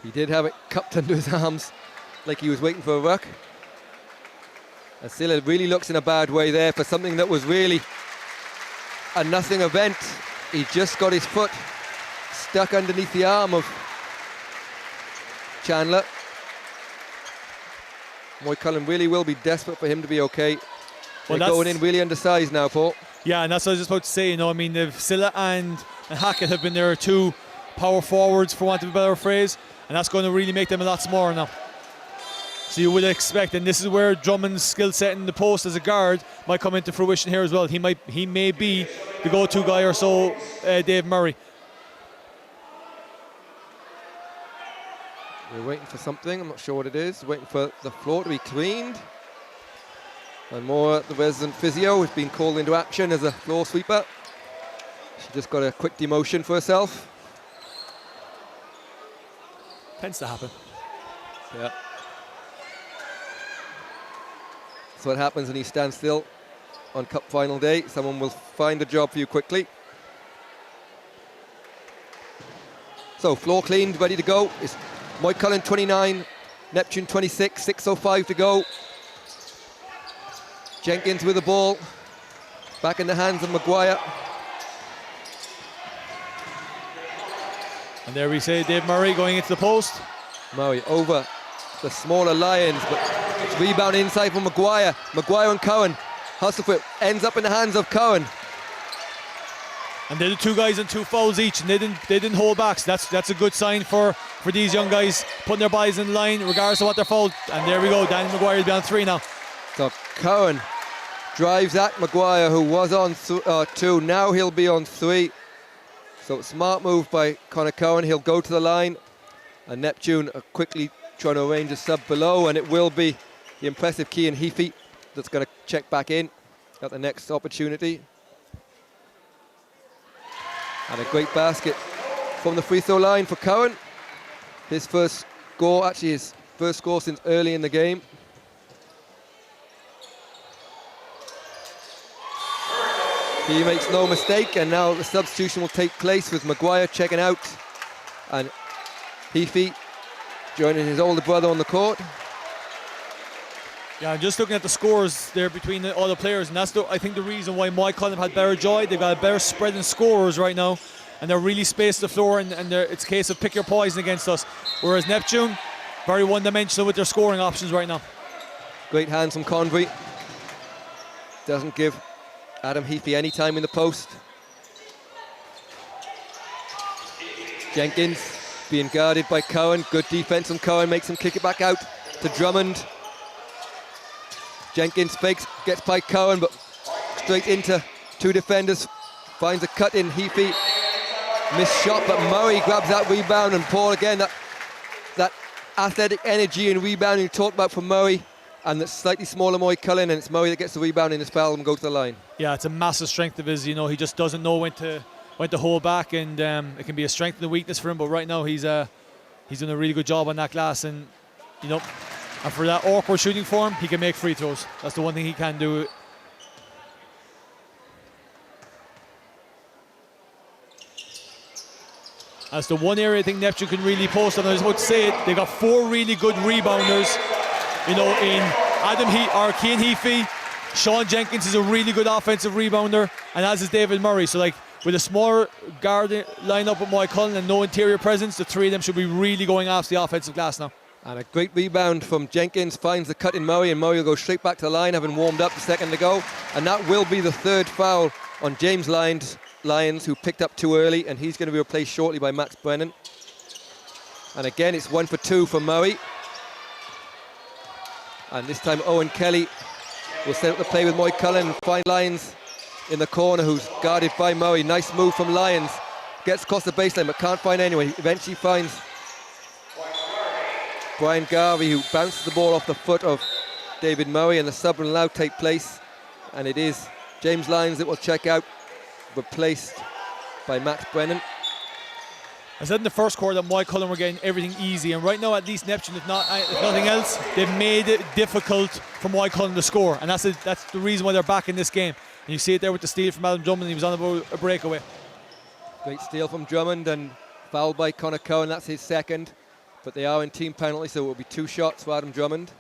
He did have it cupped under his arms like he was waiting for a ruck. And Silla really looks in a bad way there for something that was really a nothing event. He just got his foot stuck underneath the arm of Chandler. Moycullen really will be desperate for him to be okay. Well, they're going in really undersized now, Paul.
Yeah, and that's what I was just about to say. You know, I mean, if Silla and Hackett have been their 2 power forwards, for want of a better phrase, and that's going to really make them a lot smaller now. So you would expect, and this is where Drummond's skill set in the post as a guard might come into fruition here as well. He may be the go-to guy or so, Dave Murray.
We're waiting for something, I'm not sure what it is. Waiting for the floor to be cleaned. And more, the resident physio has been called into action as a floor sweeper. She just got a quick demotion for herself.
Tends to happen.
Yeah. That's what happens when you stand still on cup final day. Someone will find a job for you quickly. So floor cleaned, ready to go. It's Moycullen 29, Neptune 26, 6:05 to go. Jenkins with the ball. Back in the hands of Maguire.
And there we say Dave Murray going into the post.
Murray over the smaller Lions, but rebound inside from Maguire. Maguire and Cohen. Hustle for it. Ends up in the hands of Cohen.
And they're the two guys on 2 fouls each, and they didn't hold back. So that's a good sign for these young guys, putting their bodies in line regardless of what they're fouled. And there we go, Daniel Maguire will be on 3 now.
So Cohen drives at Maguire, who was on 2. Now he'll be on 3. So smart move by Connor Cohen. He'll go to the line. And Neptune are quickly trying to arrange a sub below, and it will be the impressive Cian Heafy that's going to check back in at the next opportunity. And a great basket from the free throw line for Cohen. His first score, actually his first score since early in the game. He makes no mistake, and now the substitution will take place with Maguire checking out and Heafy joining his older brother on the court.
Yeah, I'm just looking at the scores there between all the players, and that's I think the reason why Moycullen had better joy. They've got a better spread in scorers right now, and they're really spaced the floor, and it's a case of pick your poison against us. Whereas Neptune, very one-dimensional with their scoring options right now.
Great hands from Convery. Doesn't give Adam Heafy any time in the post. Jenkins being guarded by Cohen. Good defense from Cohen, makes him kick it back out to Drummond. Jenkins fakes, gets by Cohen, but straight into 2 defenders. Finds a cut in Heafy. Missed shot, but Murray grabs that rebound, and Paul again, that athletic energy and rebounding you talked about from Murray, and the slightly smaller Moycullen, and it's Murray that gets the rebound in his foul and go to the line.
Yeah, it's a massive strength of his. You know, he just doesn't know when to hold back, and it can be a strength and a weakness for him. But right now, he's done a really good job on that glass, and you know, and for that awkward shooting form, he can make free throws. That's the one thing he can do. That's the one area I think Neptune can really post on. I was about to say it. They got 4 really good rebounders. You know, in Cian Heafy, Sean Jenkins is a really good offensive rebounder, and as is David Murray. So like with a smaller guard line up with Moycullen and no interior presence, the 3 of them should be really going after the offensive glass now.
And a great rebound from Jenkins, finds the cut in Murray, and Murray will go straight back to the line, having warmed up a second ago. And that will be the 3rd foul on James Lyons, who picked up too early, and he's going to be replaced shortly by Max Brennan. And again, it's 1 for 2 for Murray. And this time Owen Kelly will set up the play with Moycullen and find Lyons in the corner, who's guarded by Murray. Nice move from Lyons. Gets across the baseline, but can't find anyone. He eventually finds Brian Garvey, who bounces the ball off the foot of David Murray, and the sub will now take place. And it is James Lyons that will check out, replaced by Max Brennan.
I said in the first quarter that Moycullen were getting everything easy, and right now at least Neptune, if nothing else, they've made it difficult for Moycullen to score, and that's the reason why they're back in this game. And you see it there with the steal from Adam Drummond. He was on a breakaway.
Great steal from Drummond, and fouled by Connor Cohen. That's his 2nd, but they are in team penalty, so it will be 2 shots for Adam Drummond.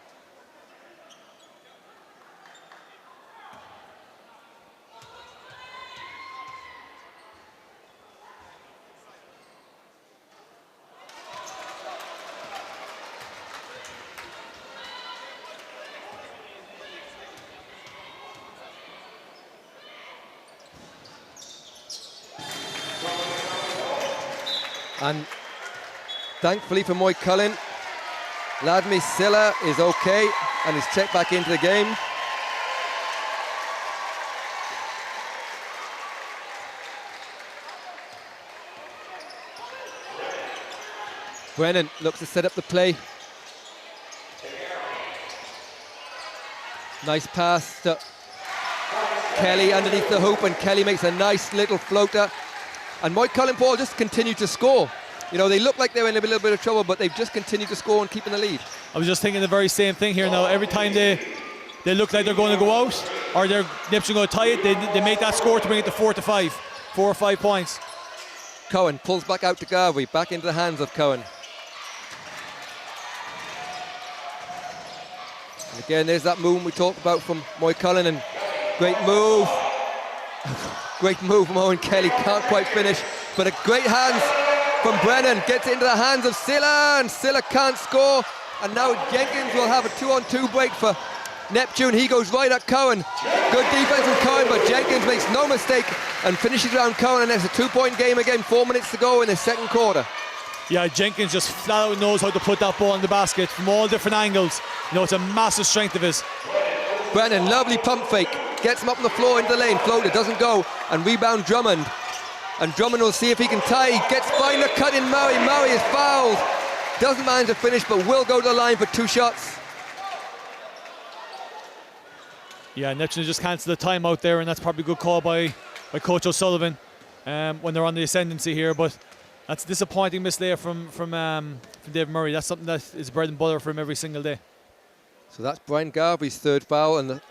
And thankfully for Moycullen, Ladmi Silla is okay and is checked back into the game. Brennan looks to set up the play. Nice pass to Kelly underneath the hoop, and Kelly makes a nice little floater. And Moycullen Paul just continue to score. You know, they look like they're in a little bit of trouble, but they've just continued to score and keep in the lead.
I was just thinking the very same thing here now. Every time they look like they're going to go out, or they're Neptune going to tie it, they make that score to bring it to 4-5. 4 or 5 points.
Cohen pulls back out to Garvey, back into the hands of Cohen. And again, there's that movement we talked about from Moycullen, and great move. Great move from Owen Kelly, can't quite finish, but a great hands from Brennan, gets into the hands of Silla, and Silla can't score, and now Jenkins will have a 2-on-2 break for Neptune. He goes right at Cohen. Good defense from Cohen, but Jenkins makes no mistake and finishes around Cohen, and it's a 2-point game again, 4 minutes to go in the second quarter.
Yeah, Jenkins just flat out knows how to put that ball in the basket from all different angles. You know, it's a massive strength of his.
Brennan, lovely pump fake, gets him up on the floor into the lane, floater, doesn't go, and rebound Drummond. And Drummond will see if he can tie, gets behind the cut in Murray. Murray is fouled, doesn't manage to finish, but will go to the line for 2 shots.
Yeah, Neptune just cancelled the timeout there, and that's probably a good call by Coach O'Sullivan when they're on the ascendancy here. But that's a disappointing miss there from Dave Murray. That's something that is bread and butter for him every single day.
So that's Brian Garvey's 3rd foul, and the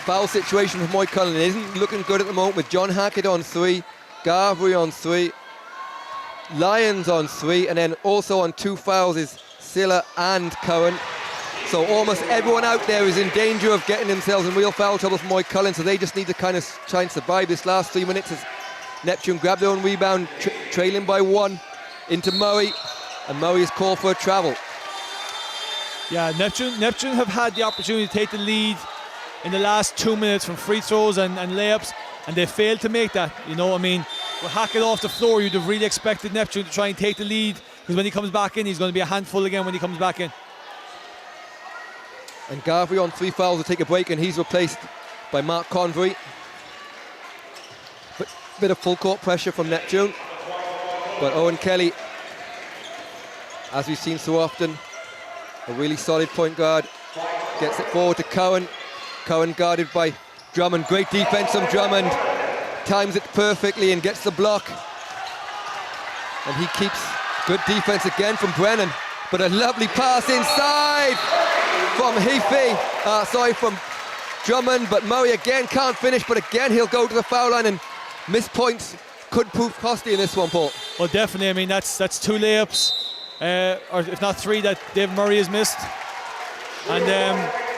foul situation for Moycullen isn't looking good at the moment, with John Hackett on 3, Garvey on 3, Lyons on 3, and then also on 2 fouls is Silla and Cohen. So almost everyone out there is in danger of getting themselves in real foul trouble for Moycullen, so they just need to kind of try and survive this last 3 minutes as Neptune grab their own rebound, trailing by 1 into Murray, and Murray is called for a travel.
Yeah, Neptune have had the opportunity to take the lead in the last 2 minutes from free throws and layups, and they failed to make that. You know, I mean, with Hackett off the floor, you'd have really expected Neptune to try and take the lead, because when he comes back in, he's going to be a handful again when he comes back in.
And Garvey on 3 fouls will take a break, and he's replaced by Mark Convery. Bit of full court pressure from Neptune, but Owen Kelly, as we've seen so often, a really solid point guard, gets it forward to Cohen. Cohen guarded by Drummond. Great defense from Drummond, times it perfectly and gets the block, and he keeps good defense again from Brennan, but a lovely pass inside from from Drummond, but Murray again can't finish, but again he'll go to the foul line, and missed points could prove costly in this one, Paul.
Well, definitely. I mean, that's 2 layups, or if not 3, that Dave Murray has missed. And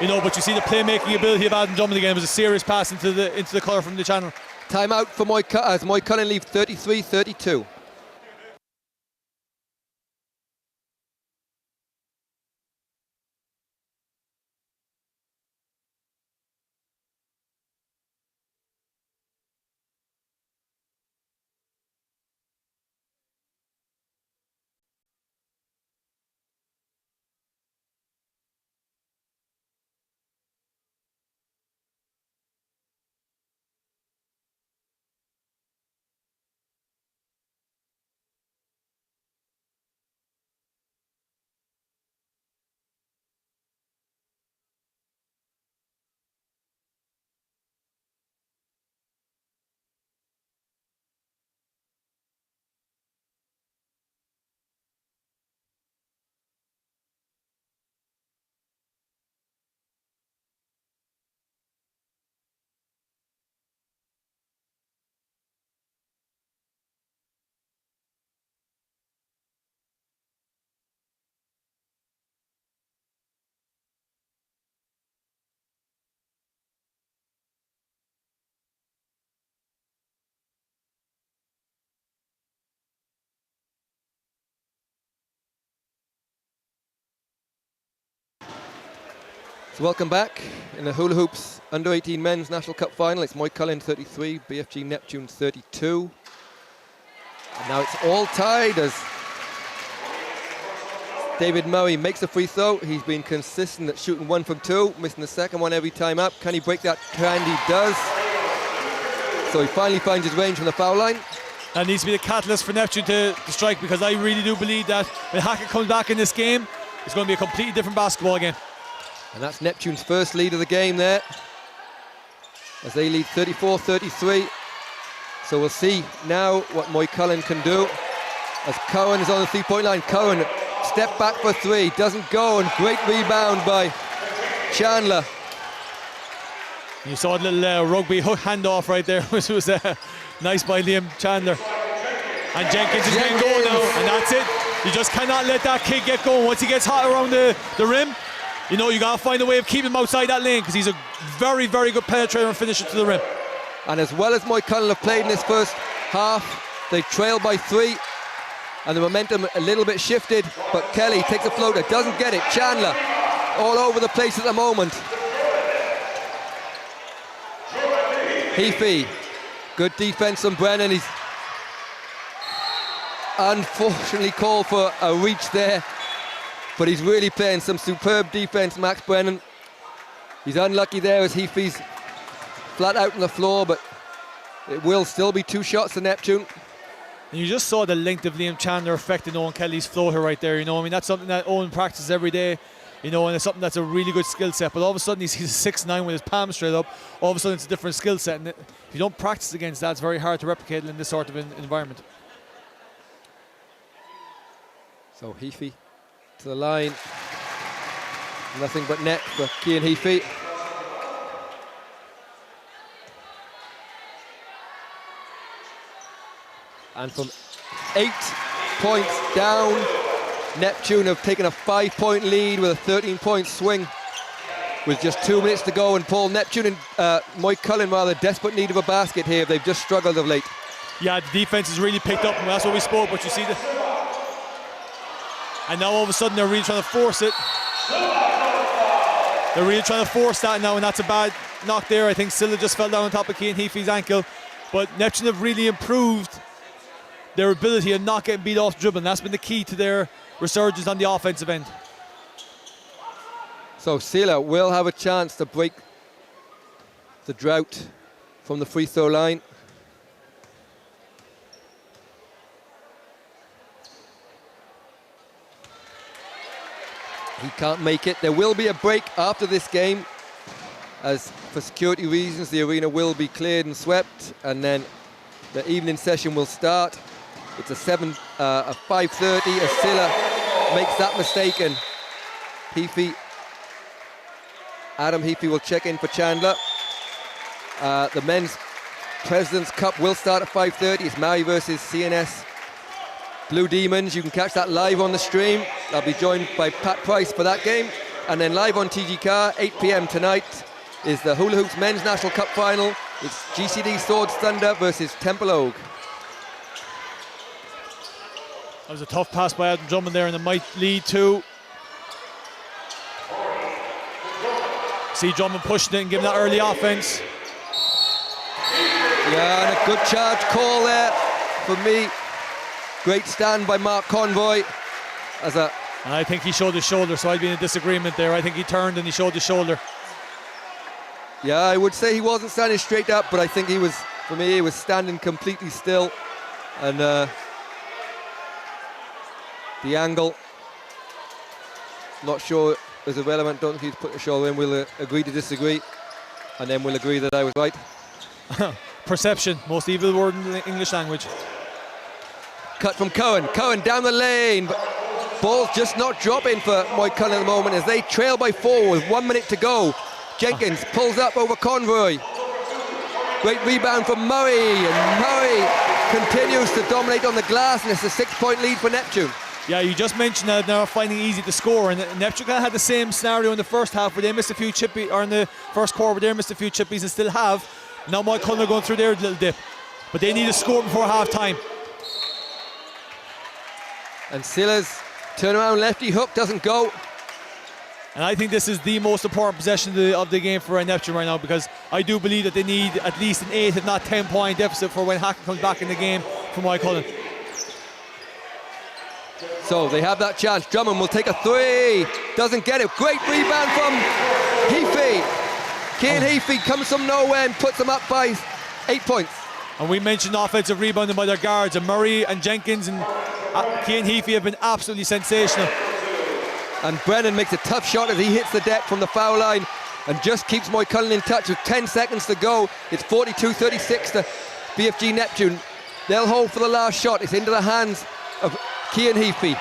you know, but you see the playmaking ability of Adam Drummond again. It was a serious pass into the colour from the channel.
Timeout for Moycullen leave 33-32. So welcome back in the Hula Hoops Under-18 Men's National Cup Final. It's Moycullen 33, BFG Neptune 32. And now it's all tied as David Murray makes a free throw. He's been consistent at shooting 1 from 2, missing the second one every time up. Can he break that trend? He does. So he finally finds his range from the foul line.
That needs to be the catalyst for Neptune to strike, because I really do believe that when Hackett comes back in this game, it's going to be a completely different basketball game.
And that's Neptune's first lead of the game there, as they lead 34-33. So we'll see now what Moycullen can do. as Cohen is on the 3-point line. Cohen, step back for three, doesn't go, and great rebound by Chandler.
You saw a little rugby hook handoff right there, which was nice by Liam Chandler. And Jenkins is getting going now, and that's it. You just cannot let that kid get going. Once he gets hot around the rim, you know, you got to find a way of keeping him outside that lane, because he's a very, very good penetrator and finisher to the rim.
And as well as Moycullen have played in this first half, they trail by 3, and the momentum a little bit shifted, but Kelly takes a floater, doesn't get it. Chandler all over the place at the moment. Heafy, good defense from Brennan. He's unfortunately called for a reach there, but he's really playing some superb defense, Max Brennan. He's unlucky there as Heafy's flat out on the floor, but it will still be 2 shots to Neptune.
And you just saw the length of Liam Chandler affecting Owen Kelly's floater right there. You know, I mean, that's something that Owen practices every day, you know, and it's something that's a really good skill set. But all of a sudden he's 6'9" with his palm straight up. All of a sudden it's a different skill set, and if you don't practice against that, it's very hard to replicate in this sort of environment.
So Heafy to the line. Nothing but net for Cian Heafy. And from 8 points down, Neptune have taken a 5-point lead with a 13-point swing with just 2 minutes to go. And Paul, Neptune and Moycullen rather desperate need of a basket here. They've just struggled of late.
Yeah, the defense has really picked up, and that's what we spoke, but you see and now all of a sudden they're really trying to force it. They're really trying to force that now, and that's a bad knock there. I think Silla just fell down on top of Cian Heafy's ankle, but Neptune have really improved their ability of not getting beat off dribble, and that's been the key to their resurgence on the offensive end.
So Silla will have a chance to break the drought from the free throw line. He can't make it. There will be a break after this game, as for security reasons the arena will be cleared and swept, and then the evening session will start. It's a 5:30 as Silla makes that mistake, and Adam Heafy will check in for Chandler. The men's President's Cup will start at 5:30. It's Maui versus CNS Blue Demons. You can catch that live on the stream. I'll be joined by Pat Price for that game. And then live on TG Car, 8 p.m. tonight, is the Hula Hoops Men's National Cup Final. It's GCD Swords Thunder versus Temple Oak.
That was a tough pass by Adam Drummond there, and it might lead to... See Drummond pushing it and giving that early offense.
Yeah, and a good charge call there for me. Great stand by Mark Convoy. And
I think he showed his shoulder, so I'd be in a disagreement there. I think he turned and he showed his shoulder.
Yeah, I would say he wasn't standing straight up, but I think he was, for me, he was standing completely still. And the angle, not sure is irrelevant. Don't think he's put the shoulder in. We'll agree to disagree, and then we'll agree that I was right.
Perception, most evil word in the English language.
Cut from Cohen. Cohen down the lane, but ball's just not dropping for Moycullen at the moment as they trail by 4 with 1 minute to go. Jenkins pulls up over Convoy. Great rebound from Murray, and Murray continues to dominate on the glass, and it's a 6-point lead for Neptune.
Yeah, you just mentioned that they're finding it easy to score, and Neptune kind of had the same scenario in the first half where they missed a few chippies, or in the first quarter where they missed a few chippies and still have. Now Moycullen are going through their little dip, but they need a score before half time.
And Silla's turnaround lefty hook doesn't go.
And I think this is the most important possession of the game for Neptune right now, because I do believe that they need at least an 8 if not 10-point deficit for when Hackett comes back in the game for Moycullen.
So they have that chance. Drummond will take a 3. Doesn't get it. Great rebound from Heafy. Cian Heafy comes from nowhere and puts them up by 8 points.
And we mentioned offensive rebounding by their guards, and Murray and Jenkins and Cian Heafy have been absolutely sensational.
And Brennan makes a tough shot as he hits the deck from the foul line and just keeps Moycullen in touch with 10 seconds to go. It's 42-36 to BFG Neptune. They'll hold for the last shot. It's into the hands of Cian Heafy.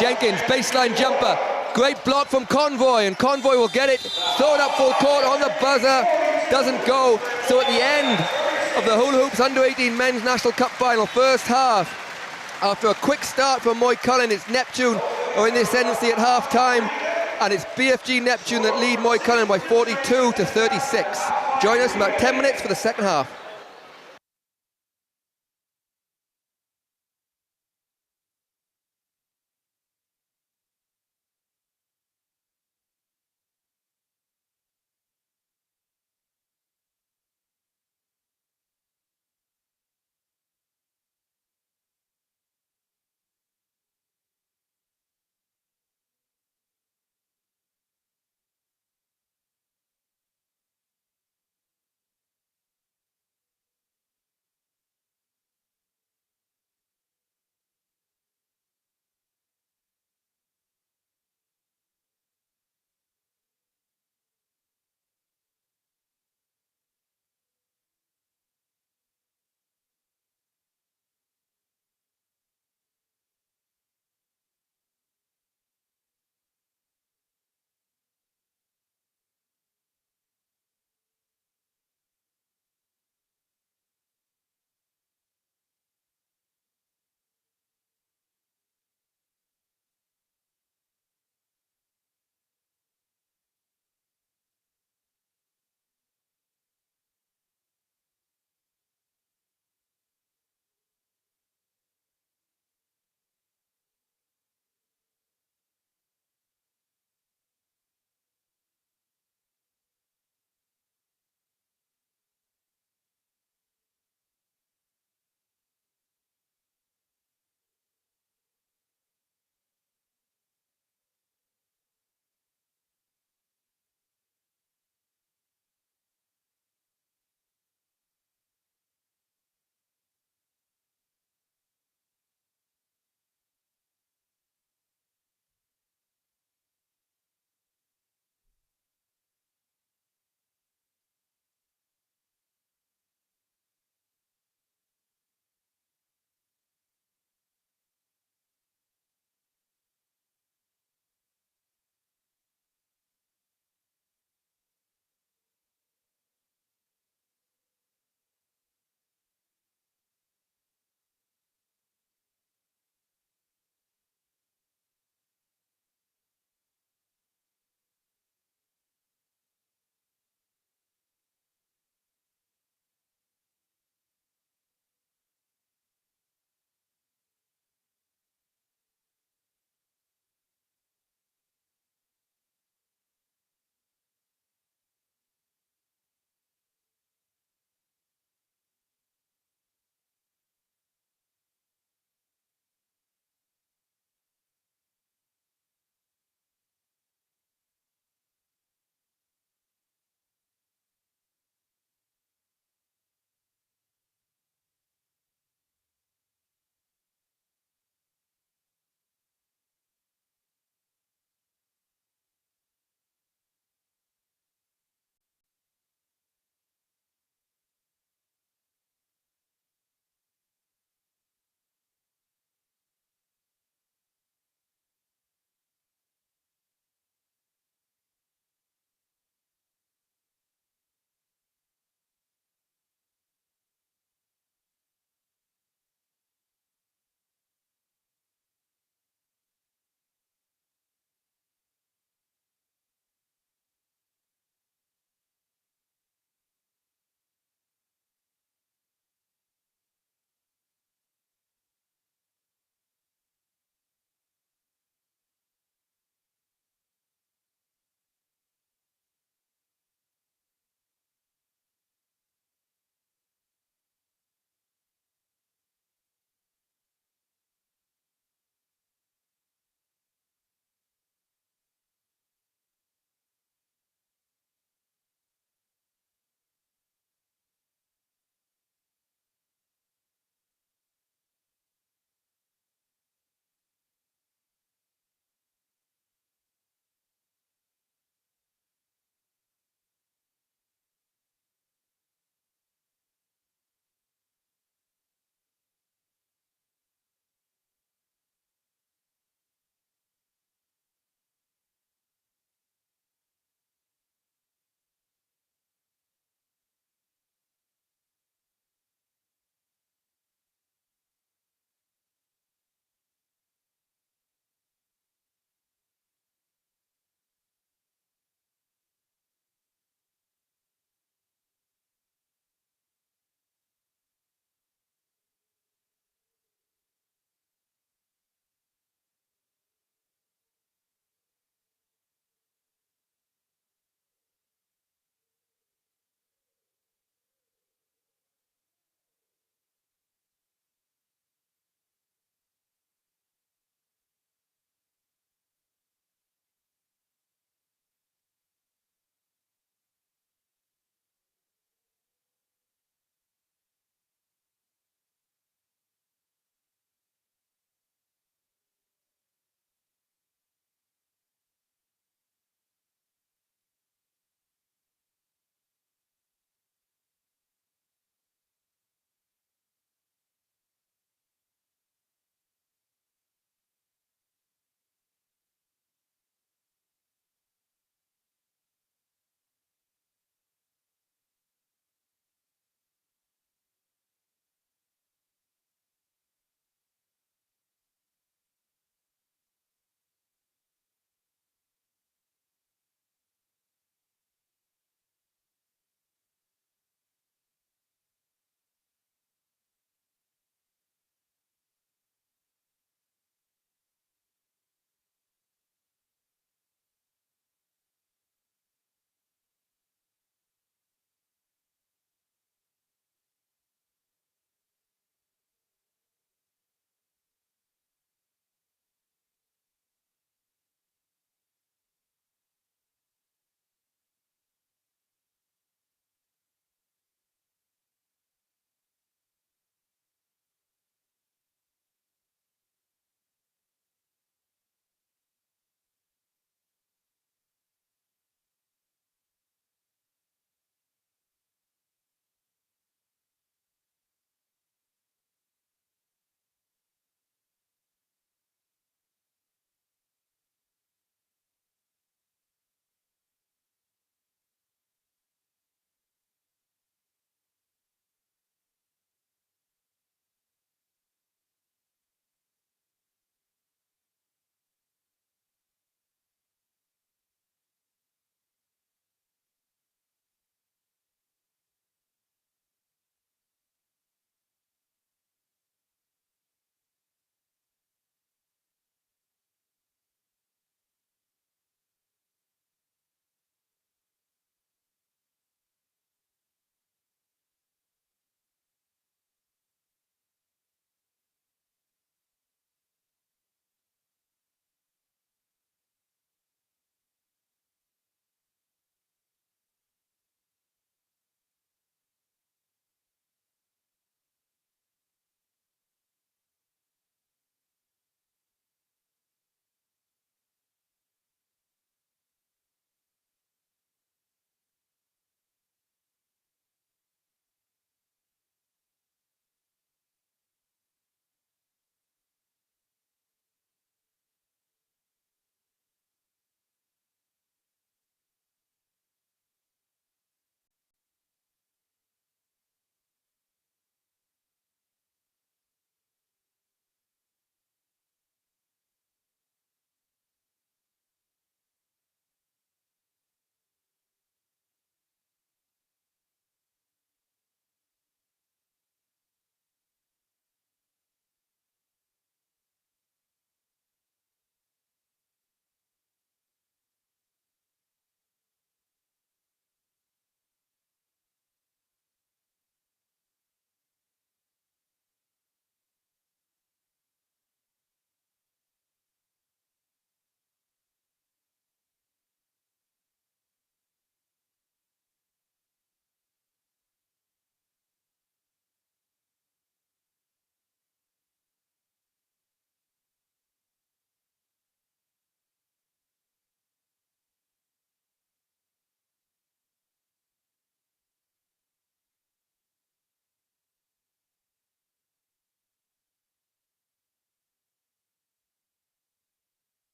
Jenkins, baseline jumper. Great block from Convoy, and Convoy will get it. Throw it up full court on the buzzer. Doesn't go. So at the end of the Hula Hoops Under-18 Men's National Cup Final, first half, after a quick start from Moycullen, it's Neptune or in the ascendancy at half-time, and it's BFG Neptune that lead Moycullen by 42 to 36. Join us in about 10 minutes for the second half.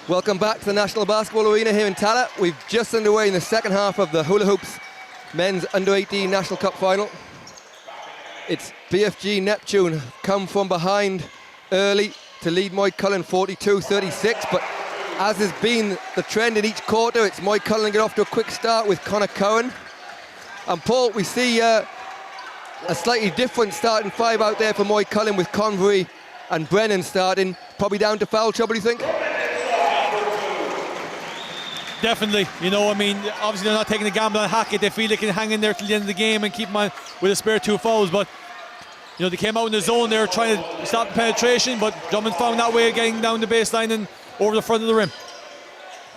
Welcome back to the National Basketball Arena here in Tallaght. We've just underway in the second half of the Hula Hoops Men's Under-18 National Cup Final. It's BFG Neptune come from behind early to lead Moycullen 42-36, but as has been the trend in each quarter, it's Moycullen get off to a quick start with Connor Cowan. And Paul, we see a slightly different starting five out there for Moycullen with Convery and Brennan starting, probably down to foul trouble, do you think?
Definitely, you know, I mean, obviously they're not taking a gamble on Hackett. They feel they can hang in there till the end of the game and keep them on with a spare 2 fouls, but you know, they came out in the zone, they were trying to stop the penetration, but Drummond found that way of getting down the baseline and over the front of the rim.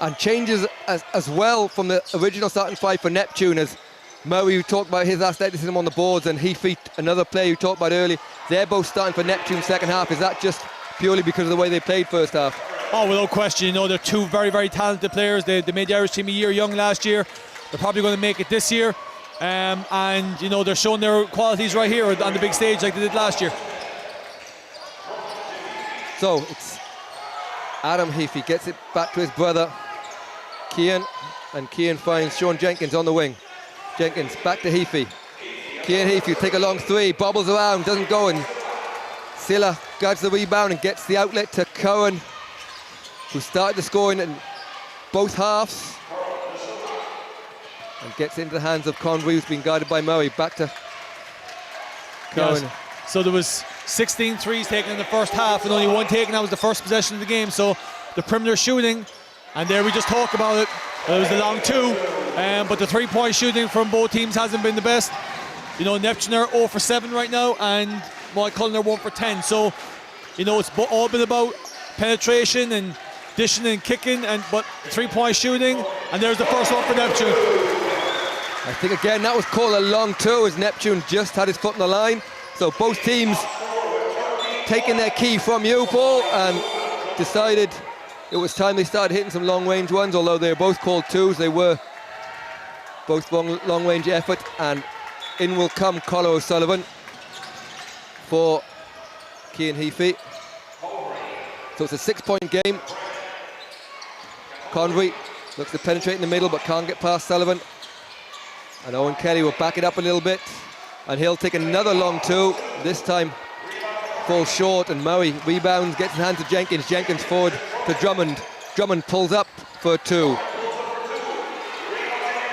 And changes as well from the original starting five for Neptune, as Murray, who talked about his athleticism on the boards, and Heafy, another player you talked about earlier, they're both starting for Neptune second half. Is that just purely because of the way they played first half?
Oh, without question, you know, they're two very, very talented players. They made the Irish team a year young last year. They're probably going to make it this year. And, you know, they're showing their qualities right here on the big stage like they did last year.
So, it's Adam Heafy gets it back to his brother, Cian, and Cian finds Sean Jenkins on the wing. Jenkins back to Heafy. Cian Heafy take a long three, bobbles around, doesn't go, and Silla guards the rebound and gets the outlet to Cowan, who started the scoring in both halves, and gets into the hands of Convery, who's been guarded by Murray. Back to Cowan.
Yes. So there was 16 threes taken in the first half and only one taken. That was the first possession of the game. So the perimeter shooting, and there we just talked about it. It was the long two, but the three-point shooting from both teams hasn't been the best. You know, Neptune are 0 for 7 right now, and Moycullen are 1 for 10. So, you know, it's all been about penetration and dishing and kicking, but three-point shooting, and there's the first one for Neptune.
I think again that was called a long two, as Neptune just had his foot on the line. So both teams taking their key from you, Paul, and decided it was time they started hitting some long-range ones. Although they were both called twos, they were both long-range effort, and in will come Collar O'Sullivan for Cian Heafy. So it's a 6-point game. Convery looks to penetrate in the middle but can't get past Sullivan. And Owen Kelly will back it up a little bit, and he'll take another long two. This time falls short, and Murray rebounds, gets in hands to Jenkins. Jenkins forward to Drummond. Drummond pulls up for 2.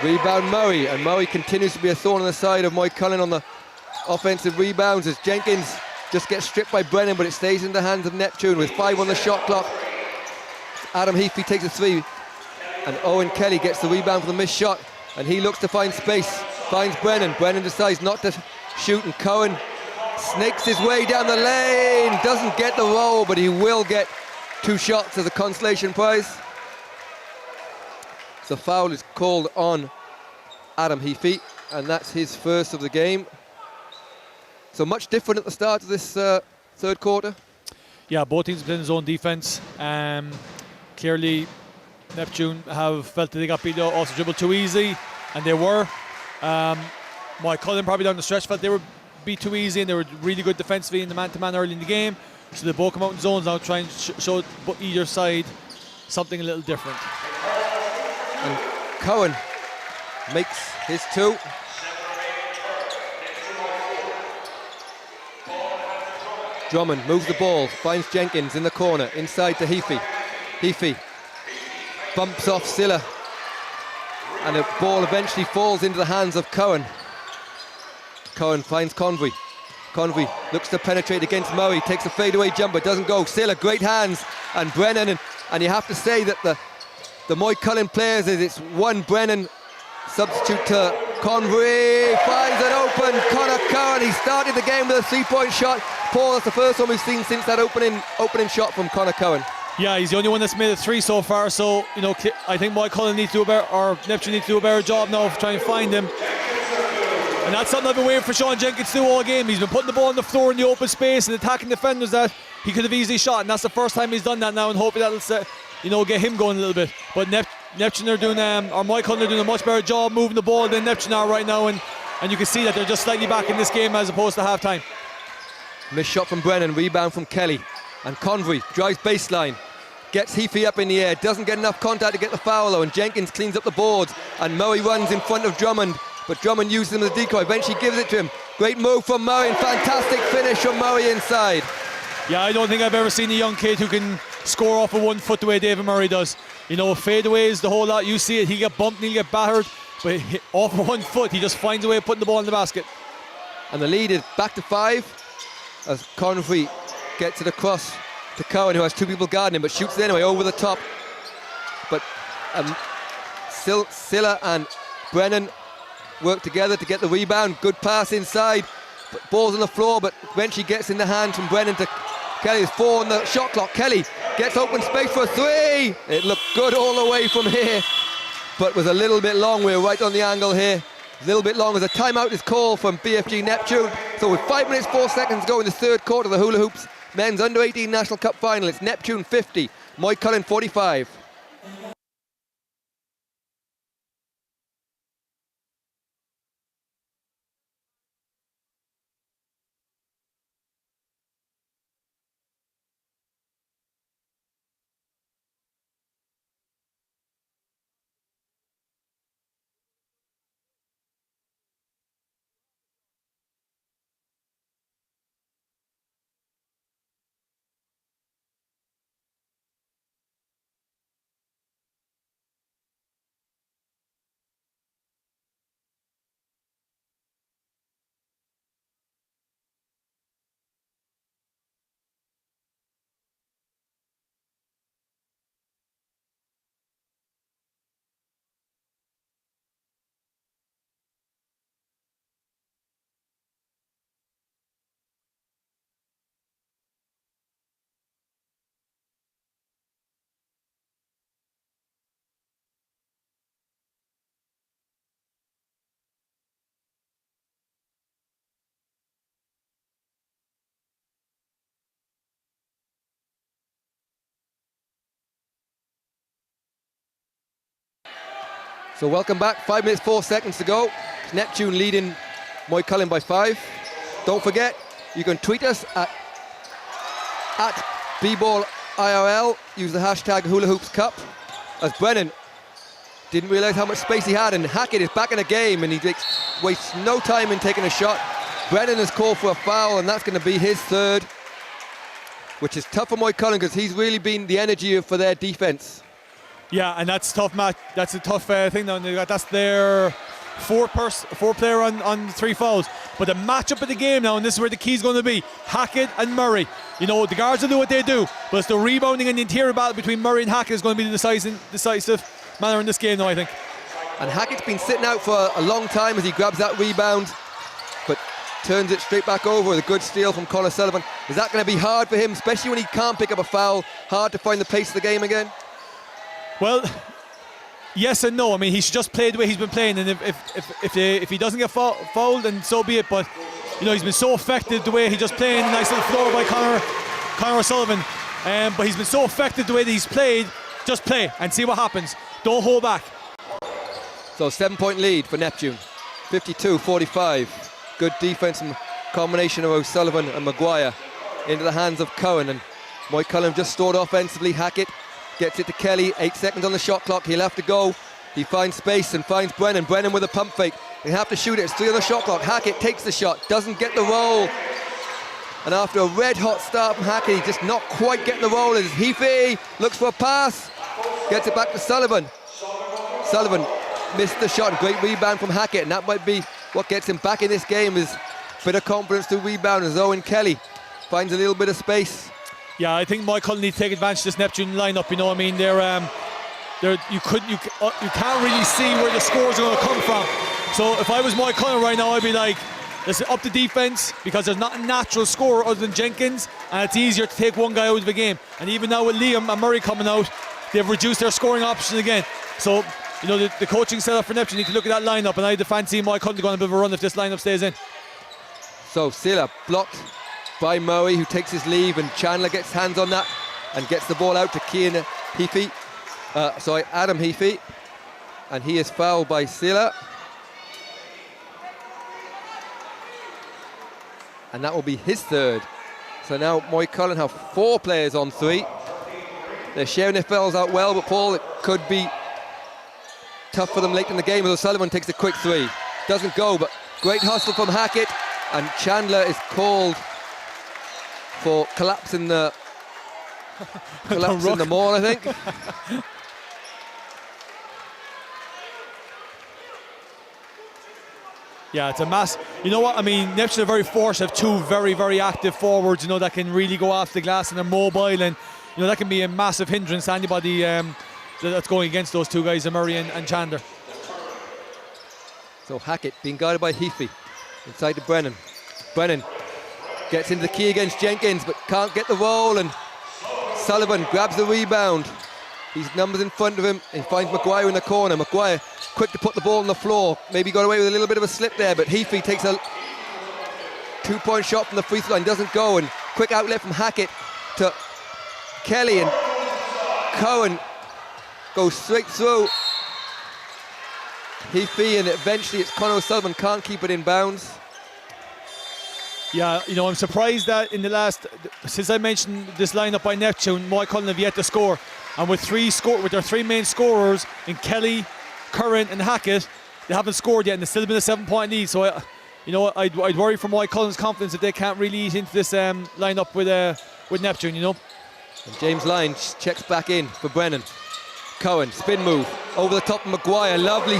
Rebound Murray, and Murray continues to be a thorn on the side of Moycullen on the offensive rebounds, as Jenkins just gets stripped by Brennan, but it stays in the hands of Neptune with 5 on the shot clock. Adam Heafy takes a 3, and Owen Kelly gets the rebound for the missed shot, and he looks to find space, finds Brennan. Brennan decides not to shoot, and Cowan snakes his way down the lane, doesn't get the roll, but he will get 2 shots as a consolation prize. So foul is called on Adam Heafy, and that's his first of the game. So much different at the start of this third quarter.
Yeah, both teams playing zone defense. Clearly, Neptune have felt that they got beat, also dribbled too easy, and they were. Moycullen probably down the stretch felt they were beat too easy, and they were really good defensively in the man-to-man early in the game. So they both come out in zones now, try and show either side something a little different.
And Cowan makes his 2. Drummond moves the ball, finds Jenkins in the corner, inside to Heafy. Heafy bumps off Silla, and the ball eventually falls into the hands of Cowan. Cowan finds Convery. Convery looks to penetrate against Murray, takes a fadeaway jumper, doesn't go. Silla, great hands, and Brennan, and you have to say that the Moycullen players, it's one Brennan substitute to Convery, finds an open Connor Cowan. He started the game with a 3-point shot. Paul, that's the first one we've seen since that opening shot from Connor Cowan.
Yeah, he's the only one that's made a 3 so far, so, you know, I think Moycullen needs to do a better, or Neptune needs to do a better job now of trying to find him. And that's something I've been waiting for Sean Jenkins to do all game. He's been putting the ball on the floor in the open space and attacking defenders that he could have easily shot, and that's the first time he's done that now, and hopefully that'll get him going a little bit. But Neptune are doing, or Moycullen are doing a much better job moving the ball than Neptune are right now, and you can see that they're just slightly back in this game as opposed to half-time. Missed
shot from Brennan, rebound from Kelly, and Convery drives baseline, gets Heafy up in the air, doesn't get enough contact to get the foul though, and Jenkins cleans up the boards, and Murray runs in front of Drummond, but Drummond uses him as a decoy, eventually gives it to him. Great move from Murray, and fantastic finish from Murray inside.
Yeah, I don't think I've ever seen a young kid who can score off of 1 foot the way David Murray does. You know, fadeaways, the whole lot, you see it, he'll get bumped, he'll get battered, but off of 1 foot, he just finds a way of putting the ball in the basket.
And the lead is back to 5 as Convery gets it across to Cohen, who has 2 people guarding him, but shoots it anyway over the top. But Silla and Brennan work together to get the rebound. Good pass inside, but ball's on the floor, but eventually gets in the hands from Brennan to Kelly. There's 4 on the shot clock. Kelly gets open space for a 3. It looked good all the way from here, but was a little bit long. We're right on the angle here. A little bit long as a timeout is called from BFG Neptune. So with 5 minutes 4 seconds to go in the third quarter of the Hula Hoops Men's Under-18 National Cup Final, it's Neptune 50, Moycullen 45. So welcome back, 5 minutes 4 seconds to go. Neptune leading Moycullen by 5. Don't forget, you can tweet us at @BBallIRL, use the hashtag Hula Hoops Cup, as Brennan didn't realise how much space he had, and Hackett is back in the game, and he wastes no time in taking a shot. Brennan has called for a foul, and that's going to be his 3rd, which is tough for Moycullen because he's really been the energy for their defence.
Yeah, and that's tough, Matt. That's a tough thing now. That's their 4 player on 3 fouls. But the matchup of the game now, and this is where the key is going to be, Hackett and Murray. You know, the guards will do what they do, but it's the rebounding and the interior battle between Murray and Hackett is going to be the decisive manner in this game now, I think.
And Hackett's been sitting out for a long time as he grabs that rebound, but turns it straight back over with a good steal from Conor Sullivan. Is that going to be hard for him, especially when he can't pick up a foul? Hard to find the pace of the game again?
Well, yes and no. I mean, he should just play the way he's been playing, and if he doesn't get fouled, then so be it. But you know, he's been so effective the way he just playing. Nice little floor by Conor O'Sullivan. But he's been so effective the way that he's played. Just play and see what happens. Don't hold back.
So 7-point lead for Neptune, 52-45. Good defense and combination of O'Sullivan and Maguire into the hands of Cohen, and Moycullen just stored offensively. Hackett gets it to Kelly, 8 seconds on the shot clock, he'll have to go. He finds space and finds Brennan. Brennan with a pump fake. He'll have to shoot it, it's 3 on the shot clock. Hackett takes the shot, doesn't get the roll. And after a red hot start from Hackett, he's just not quite getting the roll. As Heafy looks for a pass, gets it back to Sullivan. Sullivan missed the shot, great rebound from Hackett, and that might be what gets him back in this game, is a bit of confidence to rebound as Owen Kelly finds a little bit of space.
Yeah, I think Moycullen need to take advantage of this Neptune lineup. You know, I mean, you can't really see where the scores are going to come from. So if I was Moycullen right now, I'd be like, let's up the defense, because there's not a natural scorer other than Jenkins, and it's easier to take one guy out of the game. And even now with Liam and Murray coming out, they've reduced their scoring options again. So you know, the coaching setup for Neptune need to look at that lineup, and I'd fancy Moycullen to go on a bit of a run if this lineup stays in.
So Silla blocked by Murray, who takes his leave, and Chandler gets hands on that and gets the ball out to Adam Heafy, and he is fouled by Silla, and that will be his 3rd. So now Moycullen have 4 players on 3. They're sharing their fells out well, but Paul, it could be tough for them late in the game as O'Sullivan takes a quick three. Doesn't go, but great hustle from Hackett, and Chandler is called for collapsing the maul, I think.
Yeah, it's a mass. You know what? I mean, Neptune are very fortunate to have two very, very active forwards, you know, that can really go off the glass and they're mobile, and, you know, that can be a massive hindrance to anybody that's going against those two guys, Murray and Chandler.
So Hackett being guarded by Heafy inside to Brennan. Brennan gets into the key against Jenkins, but can't get the roll, and Sullivan grabs the rebound. He's numbers in front of him. He finds Maguire in the corner. Maguire quick to put the ball on the floor. Maybe got away with a little bit of a slip there, but Heafy takes a 2-point shot from the free throw line, doesn't go, and quick outlet from Hackett to Kelly, and Cohen goes straight through Heafy, and eventually it's Conor O'Sullivan, can't keep it in bounds.
Yeah, you know, I'm surprised that in the last, since I mentioned this lineup by Neptune, Moycullen have yet to score, and with their three main scorers in Kelly, Curran and Hackett, they haven't scored yet, and there's still been a 7-point lead. So, you know, I'd worry for Moycullen's confidence if they can't really eat into this lineup with Neptune, you know.
And James Lyons checks back in for Brennan. Cohen, spin move over the top of Maguire. Lovely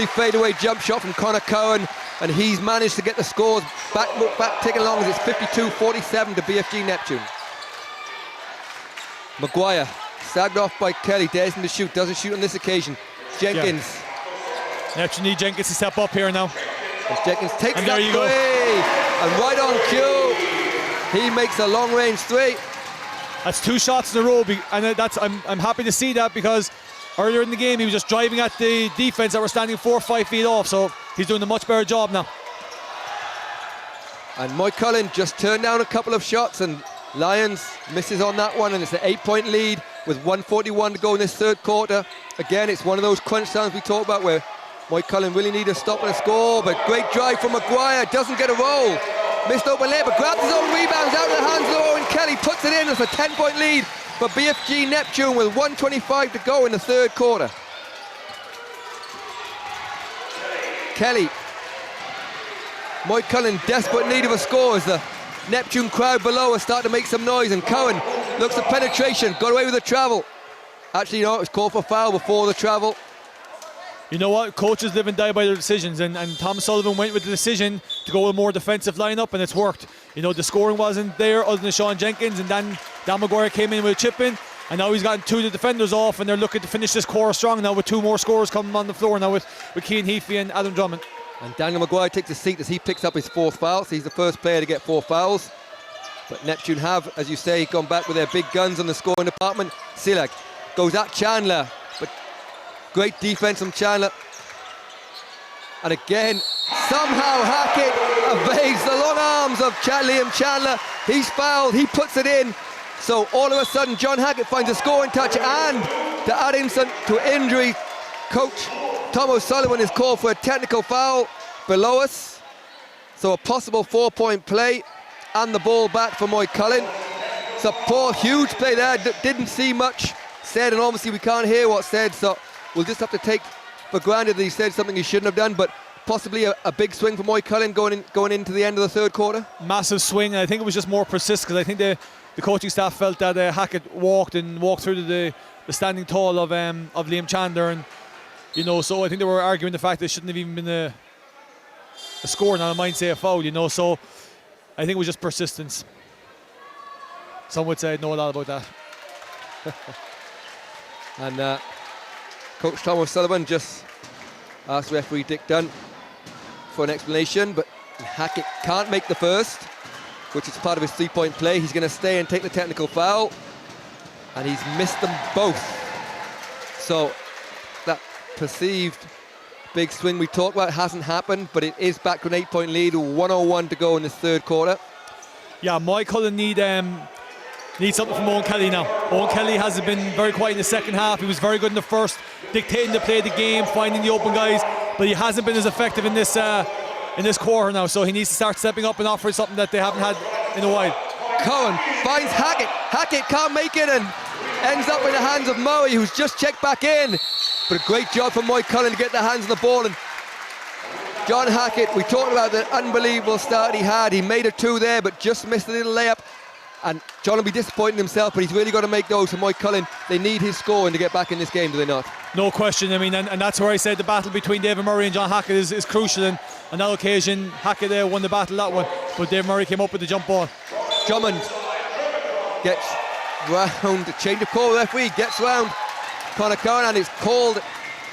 fadeaway jump shot from Connor Cohen, and he's managed to get the scores back ticking along as it's 52-47 to BFG Neptune. Maguire sagged off by Kelly, dares him to shoot, doesn't shoot on this occasion. Jenkins.
Yeah. Neptune need Jenkins to step up here now.
As Jenkins takes
and
that three, and right on cue, he makes a long-range three.
That's 2 shots in a row, and I'm happy to see that, because earlier in the game he was just driving at the defense that were standing 4 or 5 feet off, so he's doing a much better job now.
And Moycullen just turned down a couple of shots, and Lyons misses on that one, and it's an 8-point lead with 1:41 to go in this third quarter. Again, it's one of those crunch times we talk about where Moycullen really need a stop and a score, but great drive from Maguire, doesn't get a roll. Missed open layup, but grabs his own rebounds out of the hands of Owen Kelly, puts it in. It's a 10-point lead for BFG Neptune with 1:25 to go in the third quarter. Kelly, Moycullen desperate need of a score as the Neptune crowd below are starting to make some noise, and Cohen looks at penetration, got away with the travel. Actually, you know, it was called for foul before the travel.
You know what? Coaches live and die by their decisions, and Tom Sullivan went with the decision to go with a more defensive lineup, and it's worked. You know, the scoring wasn't there other than Sean Jenkins, and then Dan Maguire came in with a chip in, and now he's gotten 2 of the defenders off, and they're looking to finish this quarter strong now with 2 more scorers coming on the floor now with Cian Heafy and Adam Drummond.
And Daniel Maguire takes a seat as he picks up his 4th foul, so he's the first player to get 4 fouls. But Neptune have, as you say, gone back with their big guns on the scoring department. Silag goes at Chandler, but great defense from Chandler. And again, somehow Hackett evades the long arms of Liam Chandler. He's fouled, he puts it in. So all of a sudden, John Hackett finds a scoring touch, and to add insult to injury, Coach Tom O'Sullivan is called for a technical foul below us. So a possible 4-point play, and the ball back for Moycullen. So poor, huge play there, didn't see much said, and obviously we can't hear what's said, so we'll just have to take for granted that he said something he shouldn't have done, but possibly a big swing for Moycullen going into the end of the third quarter.
Massive swing, and I think it was just more persistent, because I think the coaching staff felt that Hackett walked through the standing tall of Liam Chandler, and you know, so I think they were arguing the fact that it shouldn't have even been a score, now I might say a foul, you know, so I think it was just persistence. Some would say I know a lot about that.
And Coach Tom O'Sullivan just asked referee Dick Dunn for an explanation, but Hackett can't make the first, which is part of his 3-point play. He's going to stay and take the technical foul, and he's missed them both. So that perceived big swing we talked about hasn't happened, but it is back to an 8-point lead, 1:01 to go in this third quarter.
Yeah, Moycullen need something from Owen Kelly now. Owen Kelly hasn't been very quiet in the second half. He was very good in the first, dictating the play of the game, finding the open guys, but he hasn't been as effective in this quarter now, so he needs to start stepping up and offering something that they haven't had in a while.
Cohen finds Hackett. Hackett can't make it, and ends up in the hands of Murray, who's just checked back in. But a great job from Moycullen to get their hands on the ball. And John Hackett, we talked about the unbelievable start he had. He made a 2 there, but just missed a little layup. And John will be disappointed in himself, but he's really got to make those for Moycullen. They need his scoring to get back in this game, do they not?
No question. I mean, and that's where I said the battle between David Murray and John Hackett is crucial. And on that occasion, Hackett won the battle that one, but David Murray came up with the jump ball.
Drummond gets round, change of call, referee gets round Conor Cowan, and it's called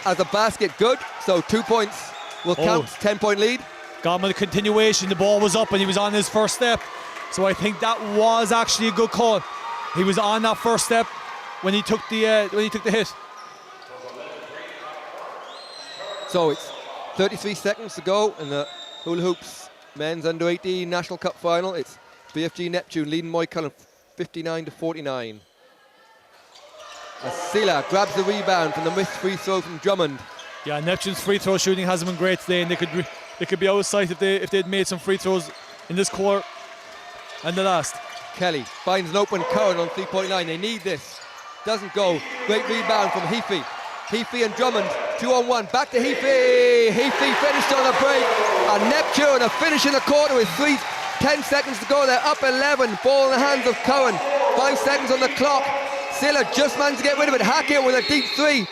as a basket. Good, so 2 points will count, 10-point lead.
Gone with a continuation, the ball was up and he was on his first step. So I think that was actually a good call. He was on that first step when he took the hit. So
it's 33 seconds to go in the Hula Hoops men's under 18 National Cup final. It's BFG Neptune leading Moycullen 59-49. Sila grabs the rebound from the missed free throw from Drummond.
Yeah, Neptune's free throw shooting hasn't been great today, and they could be out of sight if they'd made some free throws in this quarter and the last.
Kelly finds an open Cowan on 3.9. They need this. Doesn't go. Great rebound from Heafy. Heafy and Drummond, 2-on-1. Back to Heafy. Heafy finished on the break. And Neptune are finishing the quarter with 10 seconds to go. They're up 11. Ball in the hands of Cowan. 5 seconds on the clock. Silla just managed to get rid of it. Hackett with a deep 3.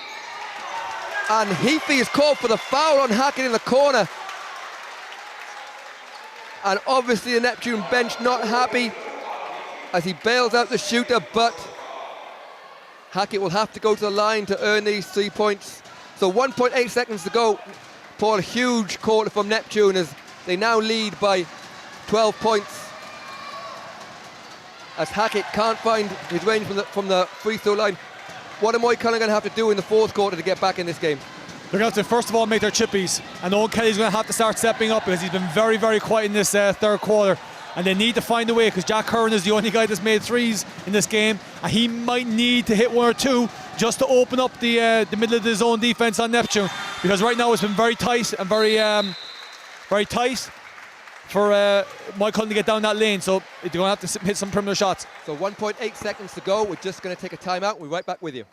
And Heafy is called for the foul on Hackett in the corner. And obviously the Neptune bench not happy as he bails out the shooter, but Hackett will have to go to the line to earn these 3 points. So 1.8 seconds to go. Paul, a huge quarter from Neptune as they now lead by 12 points. As Hackett can't find his range from the free throw line. What am Moycullen going to have to do in the fourth quarter to get back in this game?
They're going to have to first of all make their chippies, and Owen Kelly's going to have to start stepping up because he's been very, very quiet in this third quarter, and they need to find a way because Jack Curran is the only guy that's made threes in this game, and he might need to hit 1 or 2 just to open up the middle of the zone defense on Neptune, because right now it's been very tight and very tight for Moycullen to get down that lane, so they're going to have to hit some perimeter shots.
So 1.8 seconds to go. We're just going to take a timeout. We'll be right back with you.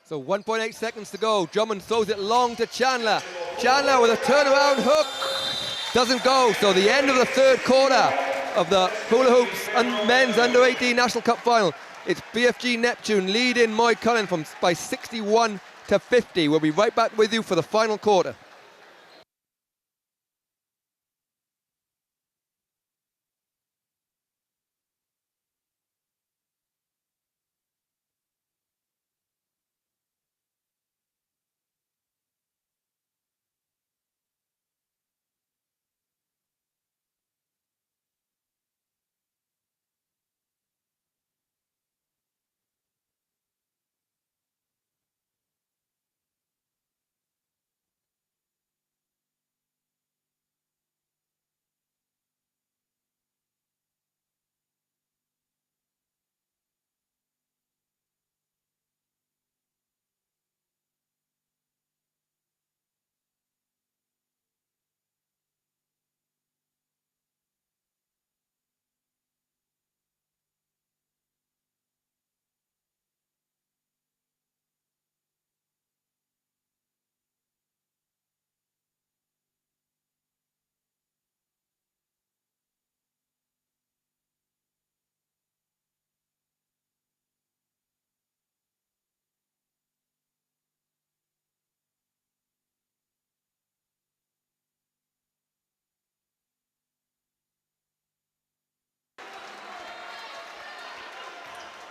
So 1.8 seconds to go. Drummond throws it long to Chandler. Chandler with a turnaround hook. Doesn't go. So the end of the third quarter of the Hula Hoops men's under 18 National Cup final. It's BFG Neptune leading Moycullen by 61-50. We'll be right back with you for the final quarter.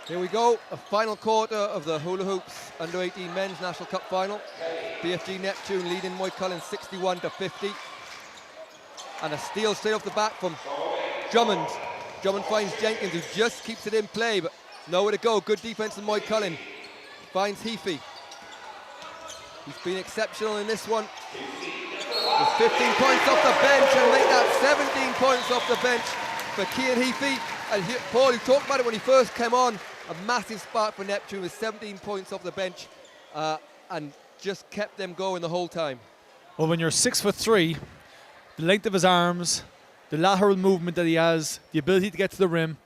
Here we go, a final quarter of the Hula Hoops Under-18 Men's National Cup Final. BFG Neptune leading Moycullen 61-50. And a steal straight off the bat from Drummond. Drummond finds Jenkins, who just keeps it in play, but nowhere to go. Good defense from Moycullen. Finds Heafy. He's been exceptional in this one. With 15 points off the bench, and make that 17 points off the bench for Cian Heafy. And Paul, you talked about it when he first came on. A massive spark for Neptune with 17 points off the bench and just kept them going the whole time.
Well, when you're 6'3", the length of his arms, the lateral movement that he has, the ability to get to the rim,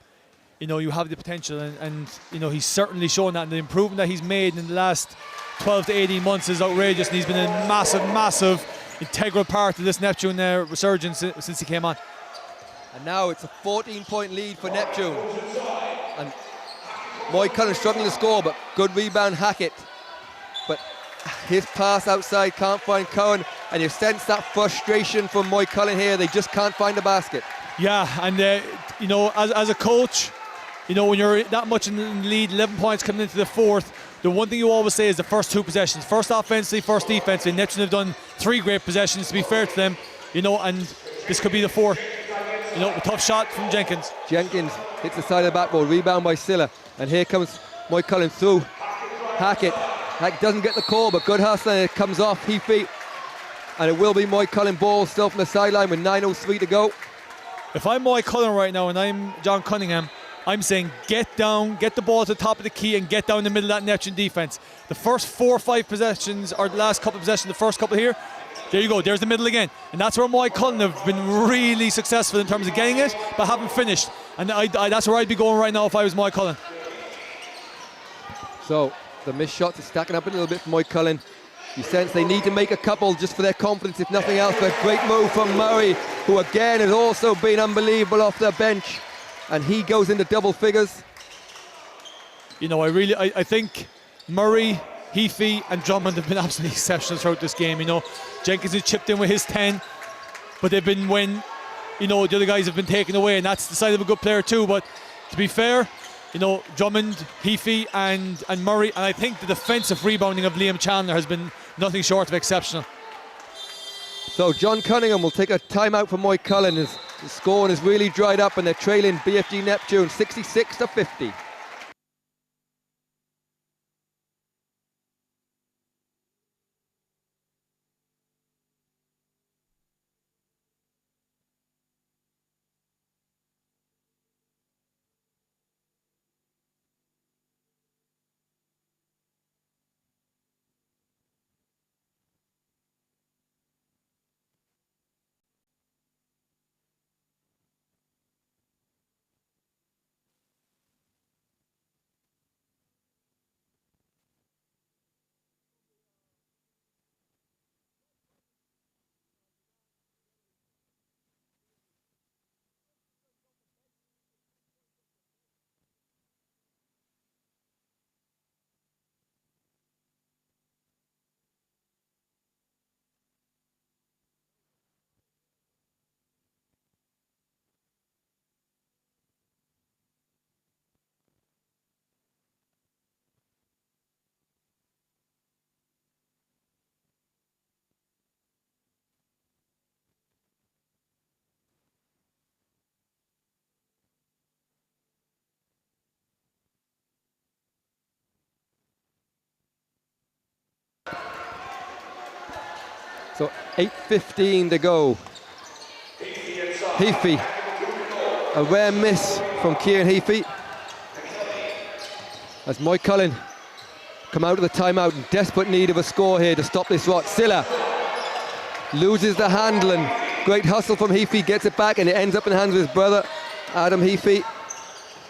you know, you have the potential, and you know, he's certainly shown that, and the improvement that he's made in the last 12 to 18 months is outrageous, and he's been a massive integral part of this Neptune resurgence since he came on.
And now it's a 14-point lead for Neptune. And Moycullen struggling to score, but good rebound, Hackett. But his pass outside can't find Cohen, and you sense that frustration from Moycullen here. They just can't find the basket.
Yeah, and you know, as a coach, you know, when you're that much in the lead, 11 points coming into the fourth, the one thing you always say is the first two possessions. First offensively, first defensively. Neptune have done 3 great possessions, to be fair to them, you know, and this could be the fourth. You know, a tough shot from Jenkins.
Jenkins hits the side of the backboard, rebound by Silla. And here comes Moycullen through. Hackett. Hackett doesn't get the call, but good hustle, and it comes off Heafy. And it will be Moycullen ball still from the sideline with 9:03 to go.
If I'm Moycullen right now and I'm John Cunningham, I'm saying get down, get the ball to the top of the key and get down the middle of that Neptune defence. The first 4 or 5 possessions, or the last couple of possessions, the first couple here, there you go, there's the middle again. And that's where Moycullen have been really successful in terms of getting it, but haven't finished. And that's where I'd be going right now if I was Moycullen.
So the missed shots are stacking up a little bit for Moycullen. You sense they need to make a couple just for their confidence, if nothing else. But a great move from Murray, who again has also been unbelievable off the bench. And he goes into double figures.
You know, I think Murray, Heafy and Drummond have been absolutely exceptional throughout this game. You know, Jenkins has chipped in with his 10, but they've been when, you know, the other guys have been taken away, and that's the side of a good player too. But to be fair, you know, Drummond, Heafy and Murray, and I think the defensive rebounding of Liam Chandler has been nothing short of exceptional.
So John Cunningham will take a timeout for Moycullen as the scoring has really dried up, and they're trailing BFG Neptune 66-50. So 8:15 to go. Heafy, a rare miss from Cian Heafy. As Moycullen come out of the timeout in desperate need of a score here to stop this rot. Silla loses the handle, and great hustle from Heafy, gets it back, and it ends up in the hands of his brother, Adam Heafy.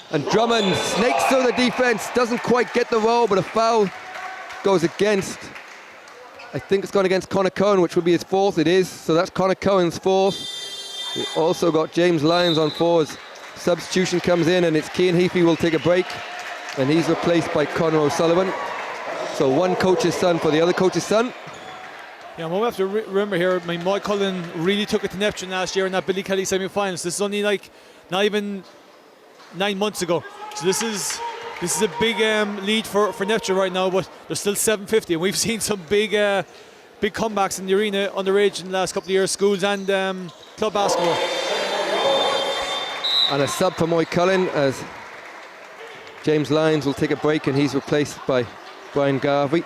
And Drummond snakes through the defense, doesn't quite get the roll, but a foul goes against, I think it's gone against Connor Cohen, which would be his fourth. It is, so that's Connor Cohen's fourth. We also got James Lyons on fours. Substitution comes in, and it's Cian Heafy will take a break, and he's replaced by Connor O'Sullivan. So one coach's son for the other coach's son.
Yeah, what we have to remember here, I mean, Moycullen really took it to Neptune last year in that Billy Kelly semi-finals. This is only like not even 9 months ago. So this is This is a big lead for Neptune right now, but there's still 750, and we've seen some big comebacks in the arena underage in the last couple of years, schools and club basketball.
And a sub for Moycullen as James Lyons will take a break, and he's replaced by Brian Garvey.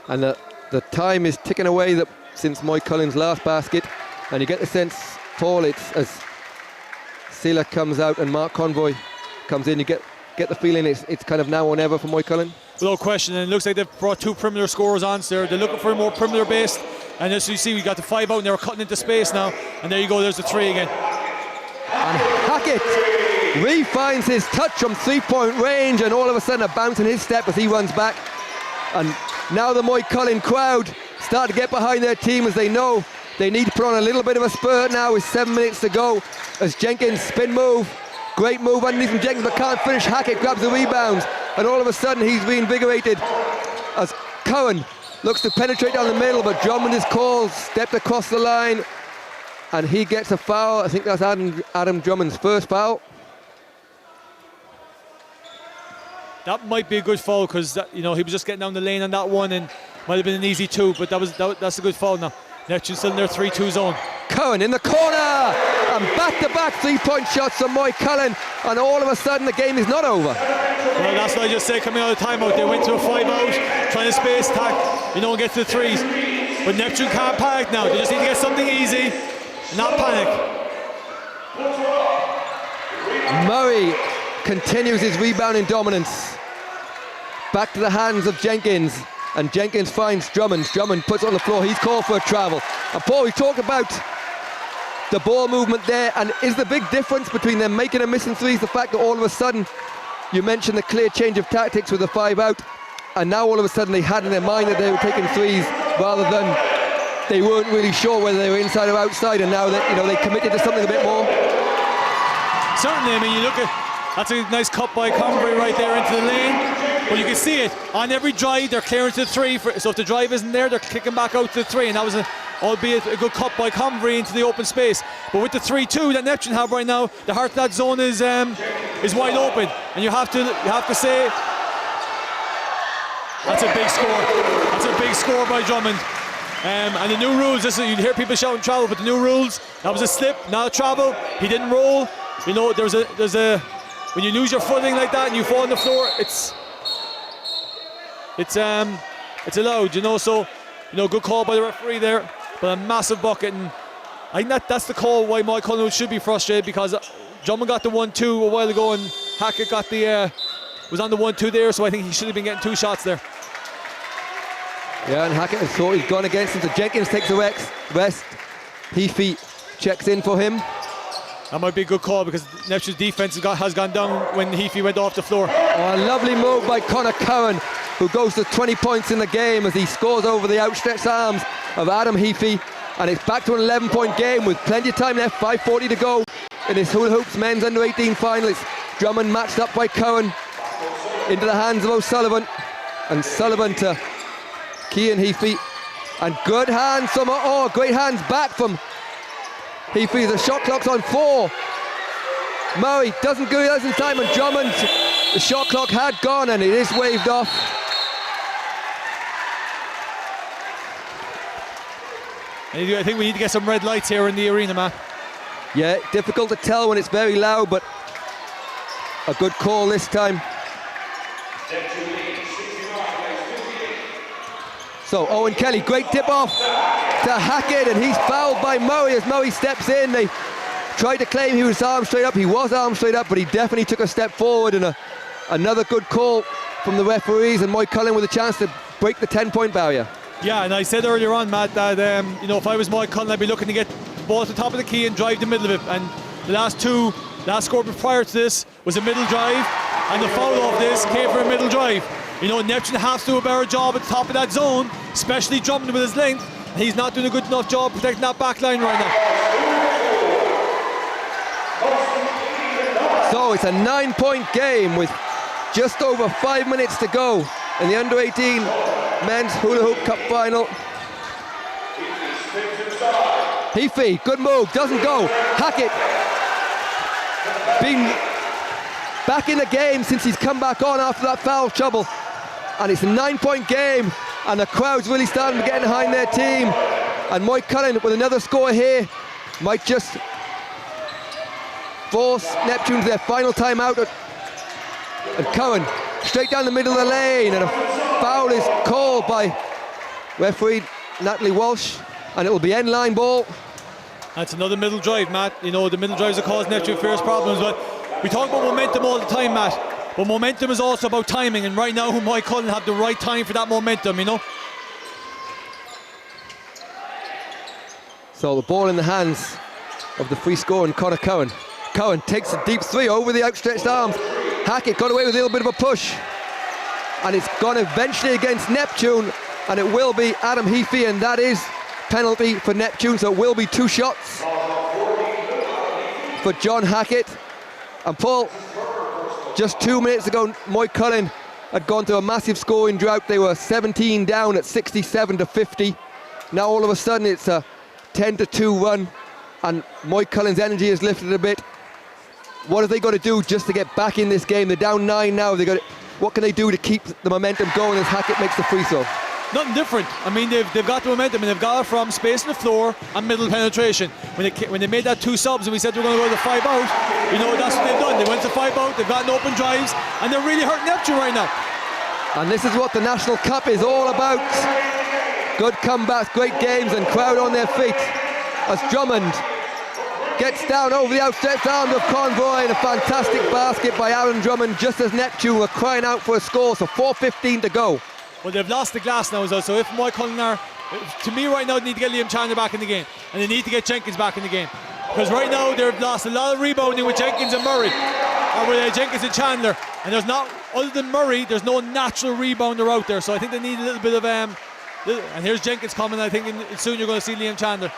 And the time is ticking away since Moycullen's last basket, and you get the sense, Paul, it's as Sela comes out and Mark Convoy comes in, you get the feeling it's kind of now or never for Moycullen.
Without question, and it looks like they've brought 2 perimeter scorers on, so they're looking for a more perimeter based, and as you see, we got the 5 out and they're cutting into space now, and there you go, there's the 3 again.
And Hackett refines his touch from 3-point range, and all of a sudden a bounce in his step as he runs back. And now the Moycullen crowd start to get behind their team as they know they need to put on a little bit of a spurt now with 7 minutes to go as Jenkins spin move. Great move underneath from Jenkins, but can't finish. Hackett grabs the rebounds, and all of a sudden he's reinvigorated as Cohen looks to penetrate down the middle, but Drummond is called, stepped across the line, and he gets a foul. I think that's Adam Drummond's first foul.
That might be a good foul because he was just getting down the lane on that one, and might have been an easy 2, but that's a good foul now. Neptune still in their 3-2 zone.
Cohen in the corner, and back-to-back 3-point shots from Moycullen, and all of a sudden the game is not over.
Well, that's what I just said coming out of the timeout. They went to a 5-out, trying to space attack, and get to the 3s. But Neptune can't panic now. They just need to get something easy, not panic.
Murray continues his rebounding dominance. Back to the hands of Jenkins, and Jenkins finds Drummond. Drummond puts it on the floor. He's called for a travel. And Paul, we talked about the ball movement there, and is the big difference between them making and missing 3s the fact that all of a sudden, you mentioned the clear change of tactics with the 5-out, and now all of a sudden they had in their mind that they were taking 3s rather than they weren't really sure whether they were inside or outside, and now that they committed to something a bit more.
Certainly, I mean, you look at, that's a nice cut by Convery right there into the lane. But you can see it on every drive, they're clearing to the 3. So if the drive isn't there, they're kicking back out to the 3, and that was albeit a good cut by Convery into the open space. But with the 3-2 that Neptune have right now, the heart of that zone is wide open, and you have to say that's a big score. That's a big score by Drummond. And the new rules, you'd hear people shouting travel, but the new rules, that was a slip, not a travel. He didn't roll. There's a when you lose your footing like that and you fall on the floor, it's allowed, so good call by the referee there, but a massive bucket, and I think that's the call why Moycullen should be frustrated, because Drummond got the 1-2 a while ago and Hackett got was on the 1-2 there, so I think he should have been getting 2 shots there.
Yeah, and Hackett has thought he's gone against him, so Jenkins takes the rest. Heafy checks in for him.
That might be a good call because Neptune's defense has gone down when Heafy went off the floor.
Oh, a lovely move by Connor Cowan, who goes to 20 points in the game as he scores over the outstretched arms of Adam Heafy, and it's back to an 11-point game with plenty of time left, 5:40 to go in this Hula Hoops men's under-18 finals. Drummond matched up by Cowan into the hands of O'Sullivan, and Sullivan to Cian Heafy, and good hands from great hands back from Heafy. The shot clock's on 4. Murray doesn't go in time, and Drummond, the shot clock had gone and it is waved off.
I think we need to get some red lights here in the arena, man.
Yeah, difficult to tell when it's very loud, but a good call this time. So Owen Kelly, great tip off to Hackett, and he's fouled by Murray as Murray steps in. They tried to claim he was armed straight up. He was armed straight up, but he definitely took a step forward, and another good call from the referees, and Moycullen with a chance to break the 10-point barrier.
Yeah, and I said earlier on, Matt, that if I was Moycullen, I'd be looking to get the ball at the top of the key and drive the middle of it. And the last score prior to this was a middle drive, and the foul of this came for a middle drive. Neptune has to do a better job at the top of that zone, especially Drummond with his length. He's not doing a good enough job protecting that back line right now.
So it's a 9-point game with just over 5 minutes to go in the under-18 men's Hula Hoop Cup final. Heafy, good move, doesn't go. Hackett being back in the game since he's come back on after that foul trouble. And it's a 9-point game, and the crowd's really starting to get behind their team. And Moycullen with another score here might just force Neptune to their final timeout. And Cohen straight down the middle of the lane, and a foul is called by referee Natalie Walsh, and it will be end line ball.
That's another middle drive, Matt. You know, the middle drives are causing Neptune fierce problems, but we talk about momentum all the time, Matt. But momentum is also about timing, and right now Moycullen have the right time for that momentum, you know.
So the ball in the hands of the free scorer and Connor Cohen. Cohen takes a deep three over the outstretched arms. Hackett got away with a little bit of a push, and it's gone eventually against Neptune, and it will be Adam Heafy, and that is penalty for Neptune, so it will be 2 shots for John Hackett. And Paul, just 2 minutes ago, Moycullen had gone to a massive scoring drought. They were 17 down at 67 to 50. Now all of a sudden it's a 10-2 run, and Moycullen's energy is lifted a bit. What have they got to do just to get back in this game? They're down 9 now. What can they do to keep the momentum going as Hackett makes the free throw?
Nothing different. I mean, they've got the momentum, and they've got it from space on the floor and middle penetration. When they made that 2 subs and we said they were going to go to 5 out, you know, that's what they've done. They went to 5 out, they've gotten open drives, and they're really hurting Neptune right now.
And this is what the National Cup is all about. Good comebacks, great games, and crowd on their feet as Drummond gets down over the outstretched arms of Convoy, and a fantastic basket by Aaron Drummond just as Neptune were crying out for a score, so 4:15 to go.
Well, they've lost the glass now as well, so if Moycullen are, to me right now, they need to get Liam Chandler back in the game, and they need to get Jenkins back in the game, because right now they've lost a lot of rebounding with Jenkins and Murray, or with Jenkins and Chandler, and there's not, other than Murray, there's no natural rebounder out there, so I think they need a little bit of, and here's Jenkins coming. I think soon you're going to see Liam Chandler.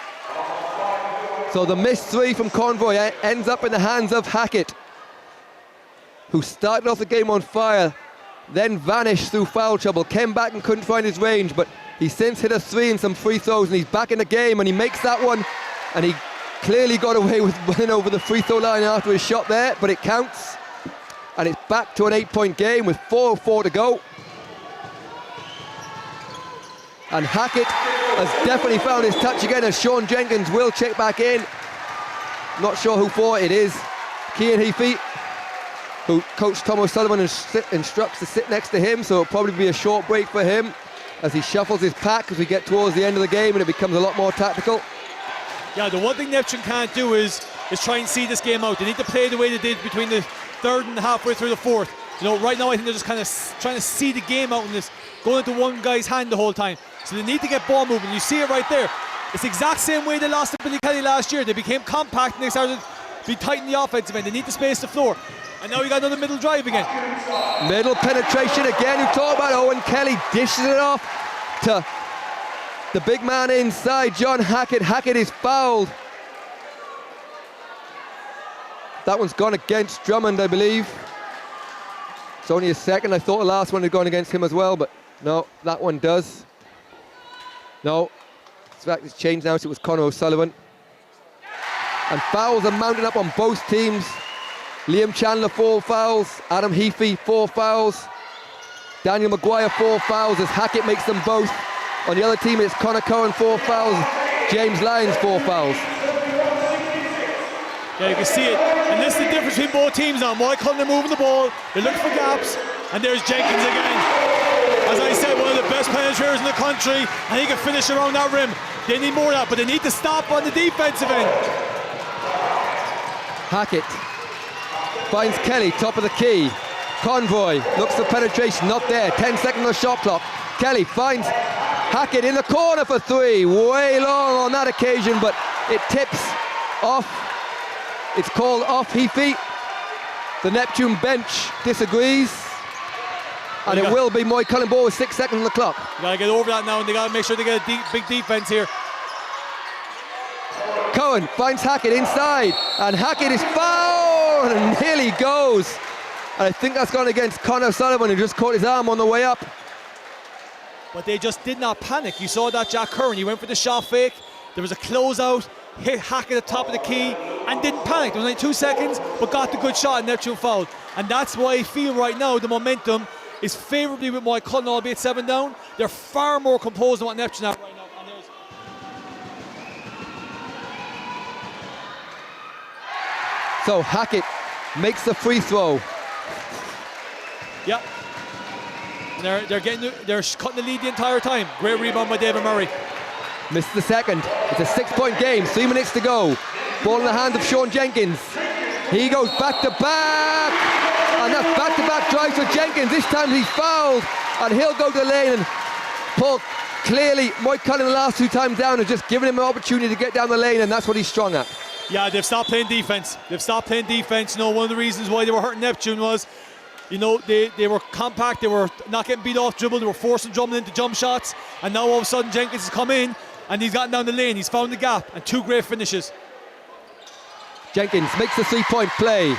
So the missed 3 from Convoy ends up in the hands of Hackett, who started off the game on fire, then vanished through foul trouble, came back and couldn't find his range, but he's since hit a 3 and some free throws, and he's back in the game, and he makes that one, and he clearly got away with running over the free throw line after his shot there, but it counts, and it's back to an 8-point game with 4:04 to go. And Hackett has definitely found his touch again, as Sean Jenkins will check back in. Not sure who for it is. Cian Heafy, who Coach Tom O'Sullivan instructs to sit next to him, so it'll probably be a short break for him as he shuffles his pack as we get towards the end of the game and it becomes a lot more tactical.
Yeah, the one thing Neptune can't do is try and see this game out. They need to play the way they did between the 3rd and halfway through the 4th. You know, right now I think they're just kind of trying to see the game out in this, going into one guy's hand the whole time. So they need to get ball moving. You see it right there. It's the exact same way they lost to Billy Kelly last year. They became compact and they started to be tight in the offensive end. They need to space the floor. And now you got another middle drive again.
Middle penetration again. You talk about Owen Kelly dishes it off to the big man inside, John Hackett. Hackett is fouled. That one's gone against Drummond, I believe. It's only a second. I thought the last one had gone against him as well, but no, that one does. No, in fact, it's changed now, so it was Conor O'Sullivan. And fouls are mounting up on both teams. Liam Chandler 4 fouls, Adam Heafy 4 fouls, Daniel Maguire 4 fouls as Hackett makes them both. On the other team it's Connor Cohen 4 fouls, James Lyons 4 fouls.
Yeah, you can see it, and this is the difference between both teams now. Moycullen are moving the ball, they're looking for gaps, and there's Jenkins again. As I said, one of the best penetrators in the country, and he can finish around that rim. They need more of that, but they need to stop on the defensive end.
Hackett finds Kelly, top of the key. Convoy looks for penetration, not there. 10 seconds on the shot clock. Kelly finds Hackett in the corner for 3. Way long on that occasion, but it tips off. It's called off Heafy. The Neptune bench disagrees. And it will be Moycullen ball with 6 seconds on the clock.
You gotta get over that now, and they gotta make sure they get a big defense here.
Cohen finds Hackett inside, and Hackett is fouled, and nearly goes. And I think that's gone against Conor Sullivan, who just caught his arm on the way up.
But they just did not panic. You saw that Jack Curran, he went for the shot fake. There was a closeout, hit Hackett at the top of the key, and didn't panic. There was only 2 seconds, but got the good shot, and Neptune fouled. And that's why I feel right now the momentum is favourably with Moycullen, albeit 7 down. They're far more composed than what Neptune have right now. And there's
So Hackett makes the free throw.
yeah. They're cutting the lead the entire time. Great rebound by David Murray.
Missed the second. It's a 6-point game, 3 minutes to go. Ball in the hands of Sean Jenkins. He goes back to back. And that's back-to-back drives for Jenkins. This time he's fouled. And he'll go to the lane. And Paul, clearly, Moycullen the last 2 times down has just given him an opportunity to get down the lane, and that's what he's strong at.
Yeah, they've stopped playing defense. You know, one of the reasons why they were hurting Neptune was, you know, they were compact, they were not getting beat off dribble, they were forcing Drummond into jump shots, and now all of a sudden Jenkins has come in and he's gotten down the lane, he's found the gap, and 2 great finishes.
Jenkins makes the 3-point play.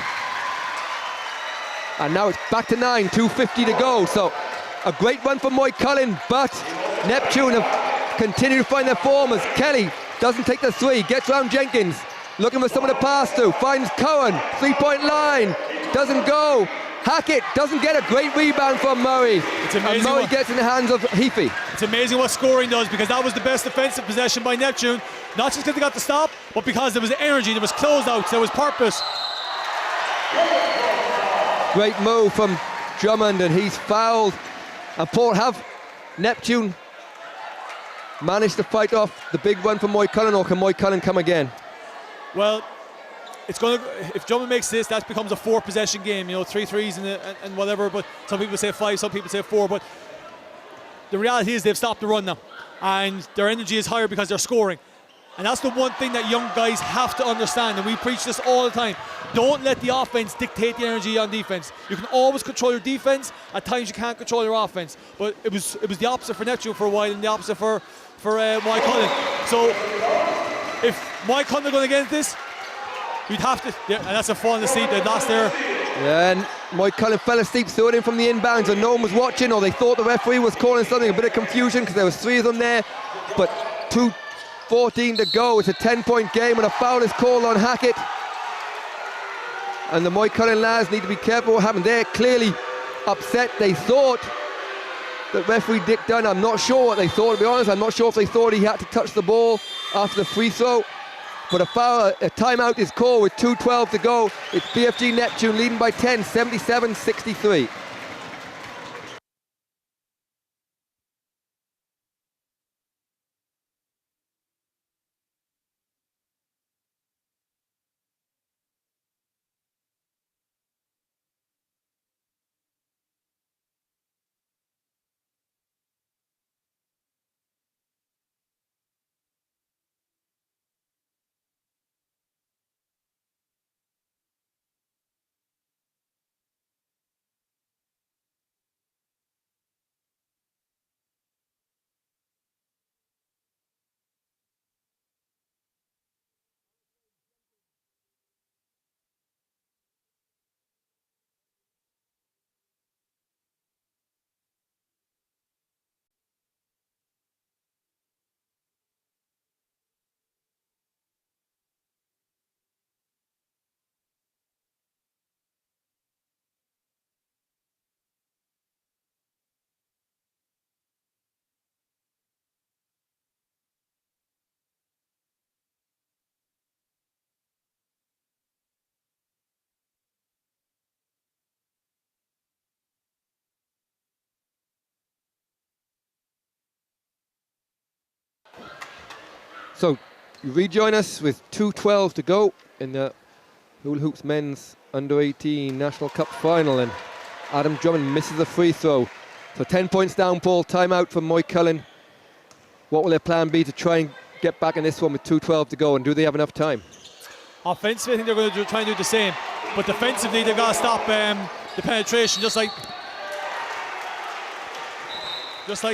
And now it's back to 9, 2:50 to go. So a great run for Moycullen, but Neptune have continued to find their form as Kelly doesn't take the 3, gets around Jenkins, looking for someone to pass to, finds Cohen, 3-point line, doesn't go. Hackett doesn't get a great rebound from Murray.
It's amazing.
And Murray gets in the hands of Heafy.
It's amazing what scoring does, because that was the best defensive possession by Neptune, not just because they got the stop, but because there was energy, there was closeouts, there was purpose.
Great move from Drummond, and he's fouled. And Paul, have Neptune managed to fight off the big run from Moycullen, or can Moycullen come again?
Well, it's going to, if Drummond makes this, that becomes a 4-possession game, you know, 3 threes and whatever, but some people say 5, some people say 4, but the reality is they've stopped the run now, and their energy is higher because they're scoring. And that's the one thing that young guys have to understand, and we preach this all the time. Don't let the offense dictate the energy on defense. You can always control your defense. At times you can't control your offense. But it was the opposite for Neptune for a while, and the opposite for Moycullen. So if Moycullen are going to get this, we'd have to, and that's a fall in the seat. They lost there.
Yeah, and Moycullen fell asleep, threw it in from the inbounds, and no one was watching, or they thought the referee was calling something. A bit of confusion because there was 3 of them there, but 2:14 to go. It's a 10-point game, and a foul is called on Hackett. And the Moycullen lads need to be careful what happened. They're clearly upset. They thought that referee Dick Dunn, I'm not sure what they thought, to be honest. I'm not sure if they thought he had to touch the ball after the free throw. But a timeout is called with 2:12 to go. It's BFG Neptune leading by 10, 77-63. So you rejoin us with 2:12 to go in the Hula Hoops Men's Under-18 National Cup Final, and Adam Drummond misses the free throw. So 10 points down, Paul. Timeout from Moycullen. What will their plan be to try and get back in this one with 2:12 to go, and do they have enough time?
Offensively, I think they're going to try and do the same, but defensively they've got to stop the penetration, just like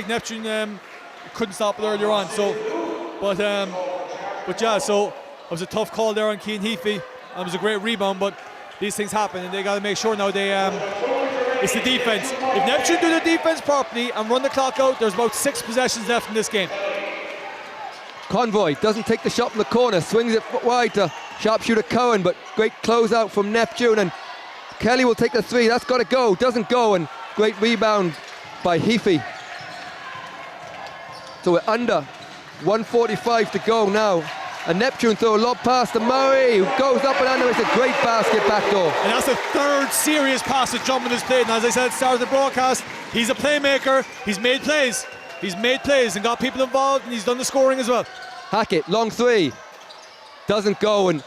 Neptune couldn't stop it earlier on. So, but yeah, so it was a tough call there on Cian Heafy. It was a great rebound, but these things happen, and they got to make sure now they it's the defense. If Neptune do the defense properly and run the clock out, there's about 6 possessions left in this game.
Convoy doesn't take the shot from the corner, swings it wide to sharpshooter Cohen, but great closeout from Neptune, and Kelly will take the three. That's got to go. Doesn't go, and great rebound by Heafy. So we're under 1:45 to go now. And Neptune throw a lob pass to Murray, who goes up and under. It's a great basket backdoor.
And that's the third serious pass that Drummond has played. And as I said at the start of the broadcast, he's a playmaker. He's made plays. He's made plays and got people involved, and he's done the scoring as well.
Hackett, long three. Doesn't go, and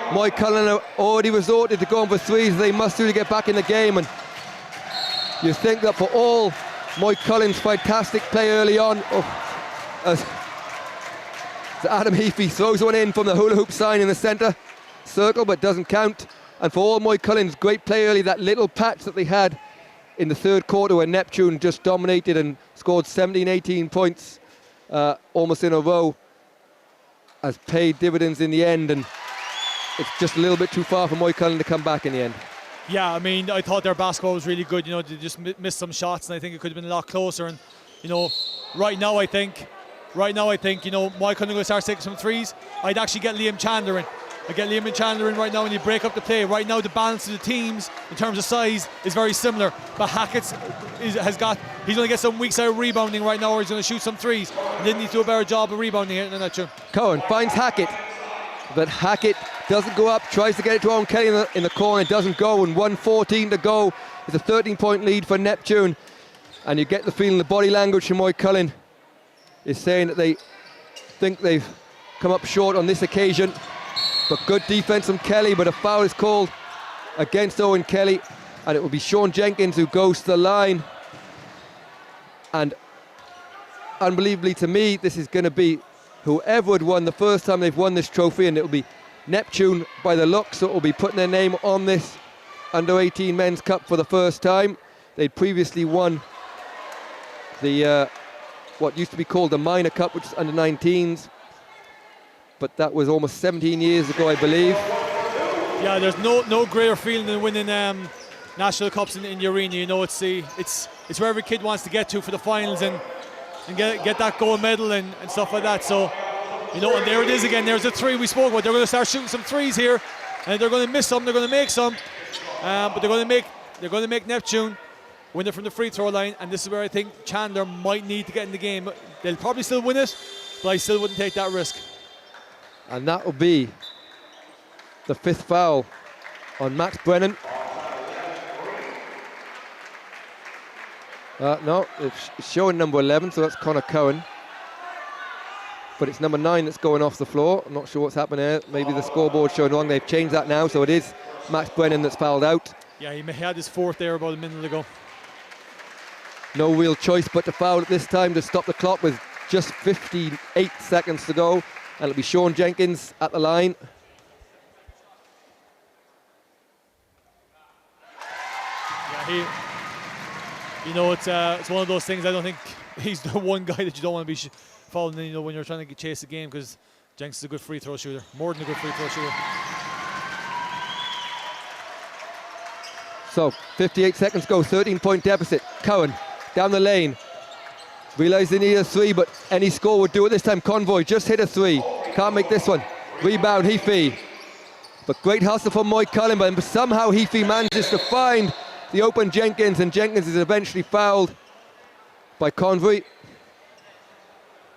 Moycullen have already resorted to going for threes. They must do to get back in the game. And you think that for all Moycullen's fantastic play early on, as Adam Heafy throws one in from the hula hoop sign in the centre circle, but doesn't count. And for all Moycullen's great play early, that little patch that they had in the third quarter where Neptune just dominated and scored 17, 18 points almost in a row, has paid dividends in the end, and it's just a little bit too far for Moycullen to come back in the end.
Yeah, I mean, I thought their basketball was really good. You know, they just missed some shots, and I think it could have been a lot closer. And you know, right now I think, you know, Moycullen are going to start taking some threes. I'd actually get Liam Chandler in. I get Liam Chandler in right now, and you break up the play. Right now, the balance of the teams in terms of size is very similar. But Hackett's he's going to get some weak side rebounding right now, or he's going to shoot some threes. And then need to do a better job of rebounding it in that tune.
Cohen finds Hackett, but Hackett doesn't go up. Tries to get it to Owen Kelly in the corner. It doesn't go. And 1:14 to go. It's a 13-point lead for Neptune, and you get the feeling the body language from Moycullen is saying that they think they've come up short on this occasion. But good defense from Kelly, but a foul is called against Owen Kelly, and it will be Sean Jenkins who goes to the line. And unbelievably to me, this is going to be whoever had won the first time they've won this trophy, and it will be Neptune by the look, so it will be putting their name on this under-18 men's cup for the first time. They'd previously won the what used to be called the minor cup, which is under-19s. But that was almost 17 years ago, I believe.
Yeah, there's no greater feeling than winning national cups in the arena. You know, it's where every kid wants to get to for the finals and get that gold medal and stuff like that. So, you know, and there it is again. There's the three we spoke about. They're going to start shooting some threes here, and they're going to miss some. They're going to make some, but they're going to make Neptune win it from the free throw line. And this is where I think Chandler might need to get in the game. They'll probably still win it, but I still wouldn't take that risk.
And that will be the fifth foul on Max Brennan. No, it's showing number 11, so that's Connor Cohen. But it's number 9 that's going off the floor. I'm not sure what's happening there. Maybe the scoreboard's showing wrong. They've changed that now, so it is Max Brennan that's fouled out.
Yeah, he had his fourth there about a minute ago.
No real choice but to foul at this time to stop the clock with just 58 seconds to go. And it'll be Sean Jenkins at the line.
Yeah, you know, it's one of those things. I don't think he's the one guy that you don't want to be fouled, you know, when you're trying to chase the game, because Jenkins is a good free throw shooter, more than a good free throw shooter.
So 58 seconds go, 13-point deficit. Cohen down the lane. Realised they need a three, but any score would do it this time. Convoy just hit a three. Can't make this one. Rebound, Heafy. But great hustle from Moycullen, but somehow Heafy manages to find the open Jenkins, and Jenkins is eventually fouled by Convoy.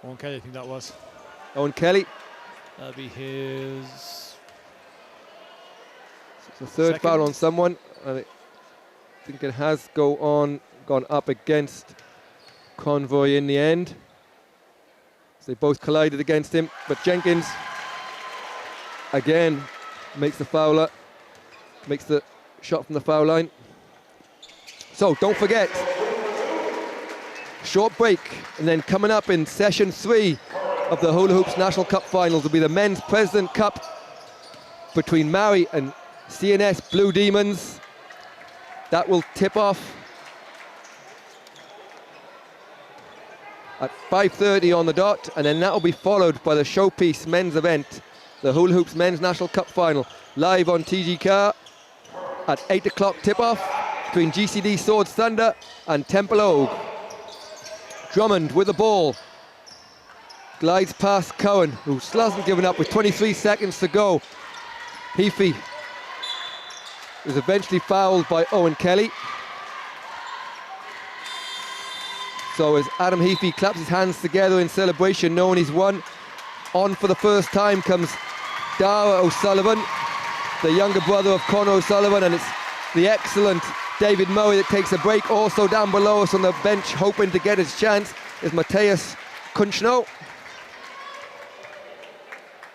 Owen Kelly, I think that was.
Owen Kelly.
That'll be his...
It's the third foul on someone. And I think it has gone up against Convoy in the end. So they both collided against him, but Jenkins again makes the fouler, makes the shot from the foul line. So don't forget, short break, and then coming up in session 3 of the Hula Hoops National Cup Finals will be the Men's President Cup between Maui and CNS Blue Demons. That will tip off at 5:30 on the dot, and then that will be followed by the showpiece men's event, the Hula Hoops Men's National Cup Final, live on TG at 8 o'clock tip-off between GCD Swords Thunder and Temple Oak. Drummond with the ball, glides past Cohen, who still hasn't given up with 23 seconds to go. Heafy was eventually fouled by Owen Kelly. So as Adam Heafy claps his hands together in celebration, knowing he's won, on for the first time comes Dara O'Sullivan, the younger brother of Conor O'Sullivan, and it's the excellent David Murray that takes a break. Also down below us on the bench, hoping to get his chance, is Matthias Kunchno.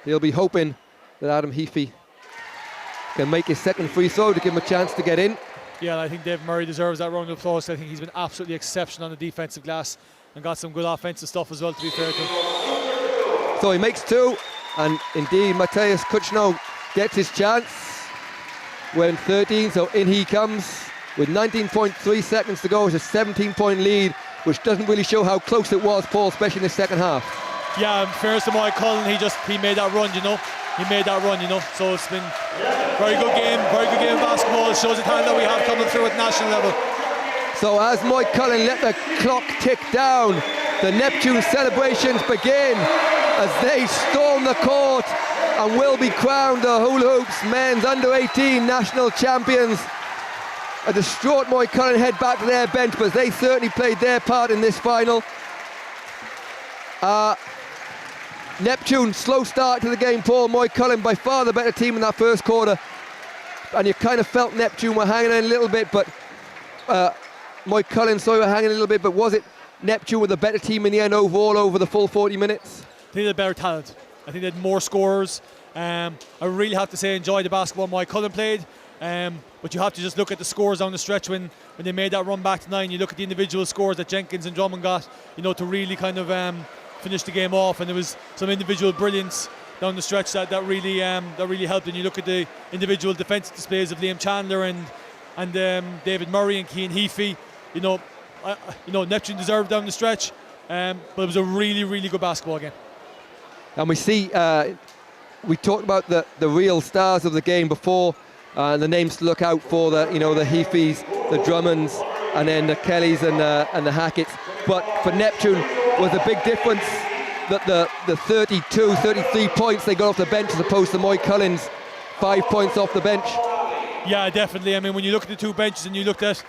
He'll be hoping that Adam Heafy can make his second free throw to give him a chance to get in.
Yeah, I think Dave Murray deserves that round of applause. I think he's been absolutely exceptional on the defensive glass and got some good offensive stuff as well, to be fair to him.
So he makes two, and indeed Matthias Kunchno gets his chance. We're in 13, so in he comes with 19.3 seconds to go. It's a 17-point lead, which doesn't really show how close it was, Paul, especially in the second half.
Yeah, in fairness to Moycullen, he made that run, you know. He made that run, you know. So it's been very good game of basketball. It shows the talent that we have coming through at national level.
So as Moycullen let the clock tick down, the Neptune celebrations begin as they storm the court and will be crowned the Hula Hoops men's under-18 national champions. A distraught Moycullen head back to their bench, but they certainly played their part in this final. Neptune, slow start to the game, Paul. Moycullen by far the better team in that first quarter, and you kind of felt Neptune were hanging in a little bit, but Moycullen were hanging a little bit, but was it Neptune with a better team in the end overall over the full 40 minutes?
I think they had better talent. I think they had more scorers. I really have to say, enjoy the basketball Moycullen played, but you have to just look at the scores down the stretch when they made that run back to 9. You look at the individual scores that Jenkins and Drummond got, you know, to really kind of finish the game off, and there was some individual brilliance down the stretch that really helped. And you look at the individual defensive displays of Liam Chandler and David Murray and Cian Heafy. You know, Neptune deserved down the stretch, but it was a really good basketball game.
And we see, we talked about the real stars of the game before, the names to look out for, the Heafys, the Drummonds, and then the Kellys and the Hackett's. But for Neptune was a big difference that the 32, 33 points they got off the bench as opposed to Moycullen's 5 points off the bench.
Yeah, definitely. I mean, when you look at the two benches and you looked at,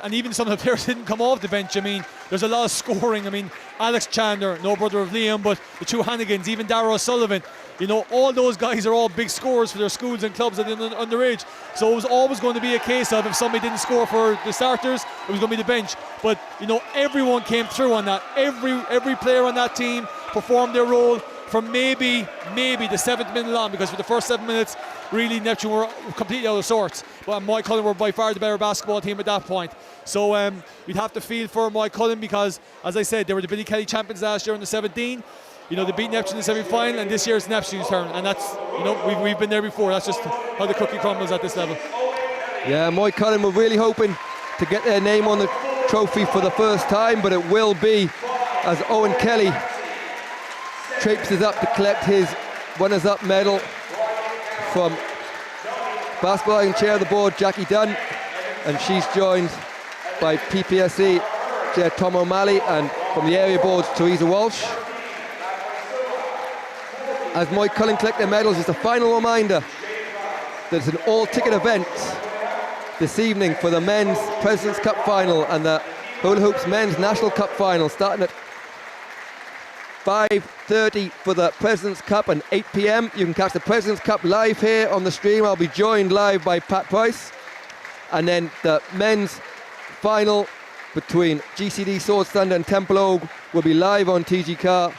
and even some of the players didn't come off the bench. I mean, there's a lot of scoring. I mean, Alex Chandler, no brother of Liam, but the two Hannigans, even Dara O'Sullivan, you know, all those guys are all big scorers for their schools and clubs at the underage. So it was always going to be a case of if somebody didn't score for the starters, it was going to be the bench. But, you know, everyone came through on that. Every player on that team performed their role from maybe the 7th minute on, because for the first 7 minutes, really Neptune were completely out of sorts. But Moycullen were by far the better basketball team at that point. So we'd have to feel for Moycullen because, as I said, they were the Billy Kelly champions last year in the 17. You know, they beat Neptune in the semi-final, and this year it's Neptune's turn. And that's, you know, we've been there before. That's just how the cookie crumbles at this level. Yeah,
Moycullen were really hoping to get their name on the trophy for the first time, but it will be as Owen Kelly traipses up to collect his runners-up medal from basketball and chair of the board, Jackie Dunn, and she's joined by PPSE chair Tom O'Malley, and from the area boards, Teresa Walsh. As Moycullen collect their medals, just a final reminder that it's an all-ticket event this evening for the men's President's Cup final and the Hula Hoops men's National Cup final, starting at 5:30 for the President's Cup and 8 p.m. You can catch the President's Cup live here on the stream. I'll be joined live by Pat Price. And then the men's final between GCD Swords Thunder and Temple Oak will be live on TG Car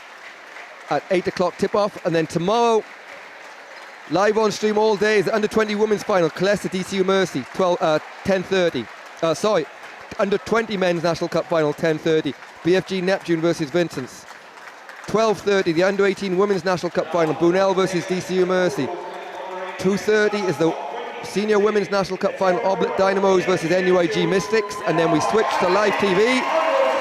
at 8 o'clock tip-off. And then tomorrow, live on stream all day, is the Under-20 Women's Final, Colesta DCU Mercy, 10:30. Under-20 Men's National Cup Final, 10:30. BFG Neptune versus Vincent's. 12:30, the Under-18 Women's National Cup Final, Brunel versus DCU Mercy. 2:30 is the Senior Women's National Cup Final, Oblit Dynamos versus NUIG Mystics. And then we switch to live TV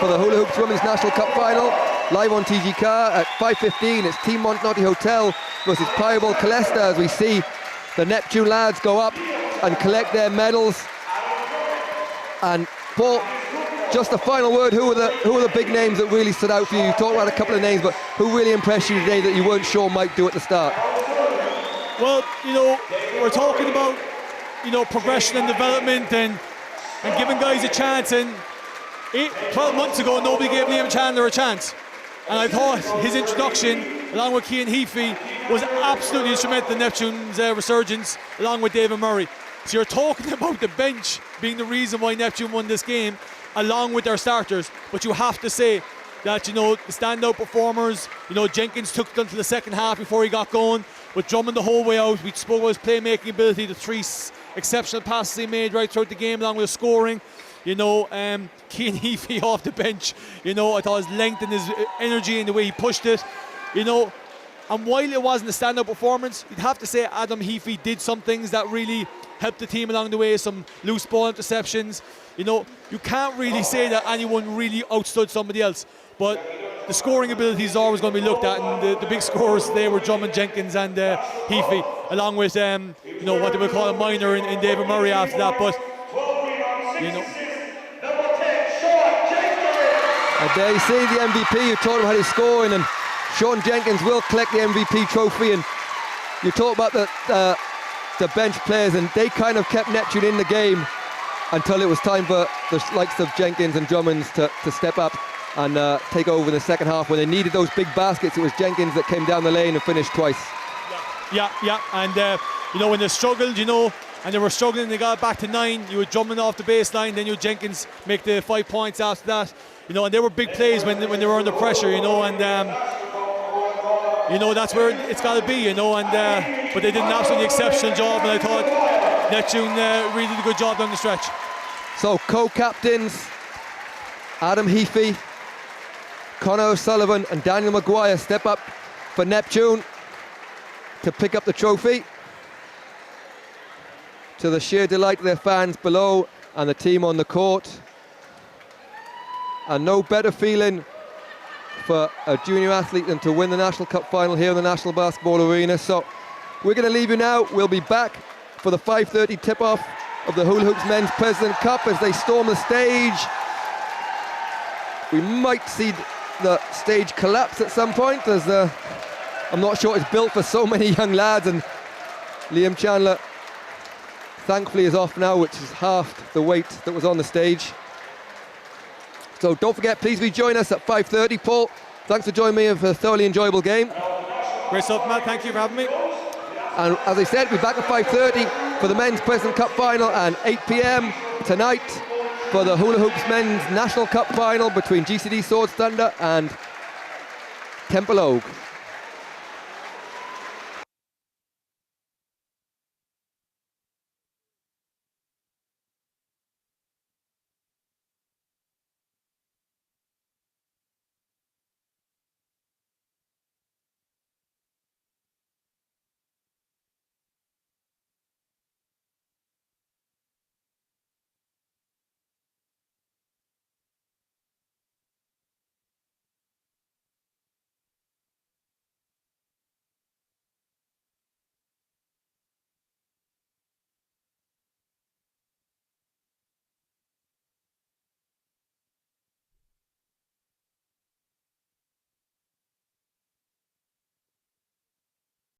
for the Hula Hoops Women's National Cup Final, live on TG Car at 5:15. It's Team Montnotti Hotel versus Piebald Colesta, as we see the Neptune lads go up and collect their medals. And Paul, just a final word, who are the big names that really stood out for you? You talked about a couple of names, but who really impressed you today that you weren't sure might do at the start?
Well, you know, we're talking about progression and development and giving guys a chance. And 12 months ago, nobody gave Liam Chandler a chance. And I thought his introduction, along with Cian Heafy, was absolutely instrumental in Neptune's resurgence, along with David Murray. So you're talking about the bench being the reason why Neptune won this game, along with their starters. But you have to say that, the standout performers, Jenkins took it until the second half before he got going, with Drummond the whole way out. We spoke about his playmaking ability, the 3 exceptional passes he made right throughout the game, along with his scoring. Cian Heafy off the bench, I thought his length and his energy and the way he pushed it, and while it wasn't a standout performance, you'd have to say Adam Heafy did some things that really helped the team along the way, some loose ball interceptions. You can't really say that anyone really outstood somebody else, but the scoring ability is always going to be looked at, and the big scorers today were Drummond, Jenkins and Heafy, along with what they would call a minor in David Murray after that. But
and there you see the MVP. You talked about his scoring, and Sean Jenkins will collect the MVP trophy. And you talk about the bench players, and they kind of kept Neptune in the game until it was time for the likes of Jenkins and Drummond to step up and take over in the second half. When they needed those big baskets, it was Jenkins that came down the lane and finished twice.
Yeah. And when they struggled, and they were struggling, they got back to 9. You had Drummond off the baseline, then you had Jenkins make the 5 points after that. And they were big plays when they were under pressure, and that's where it's got to be, but they did an absolutely exceptional job, and I thought Neptune really did a good job down the stretch.
So co-captains Adam Heafy, Conor O'Sullivan and Daniel Maguire step up for Neptune to pick up the trophy, to the sheer delight of their fans below and the team on the court. And no better feeling for a junior athlete than to win the National Cup final here in the National Basketball Arena. So we're going to leave you now. We'll be back for the 5:30 tip-off of the Hula Hoops Men's President Cup as they storm the stage. We might see the stage collapse at some point, as I'm not sure it's built for so many young lads, and Liam Chandler thankfully is off now, which is half the weight that was on the stage. So don't forget, please rejoin us at 5:30. Paul, thanks for joining me for a thoroughly enjoyable game.
Great stuff, Matt. Thank you for having me.
And as I said, we're back at 5:30 for the Men's President Cup final, and 8 p.m. tonight for the Hula Hoops Men's National Cup final between GCD Swords Thunder and Temple Oak.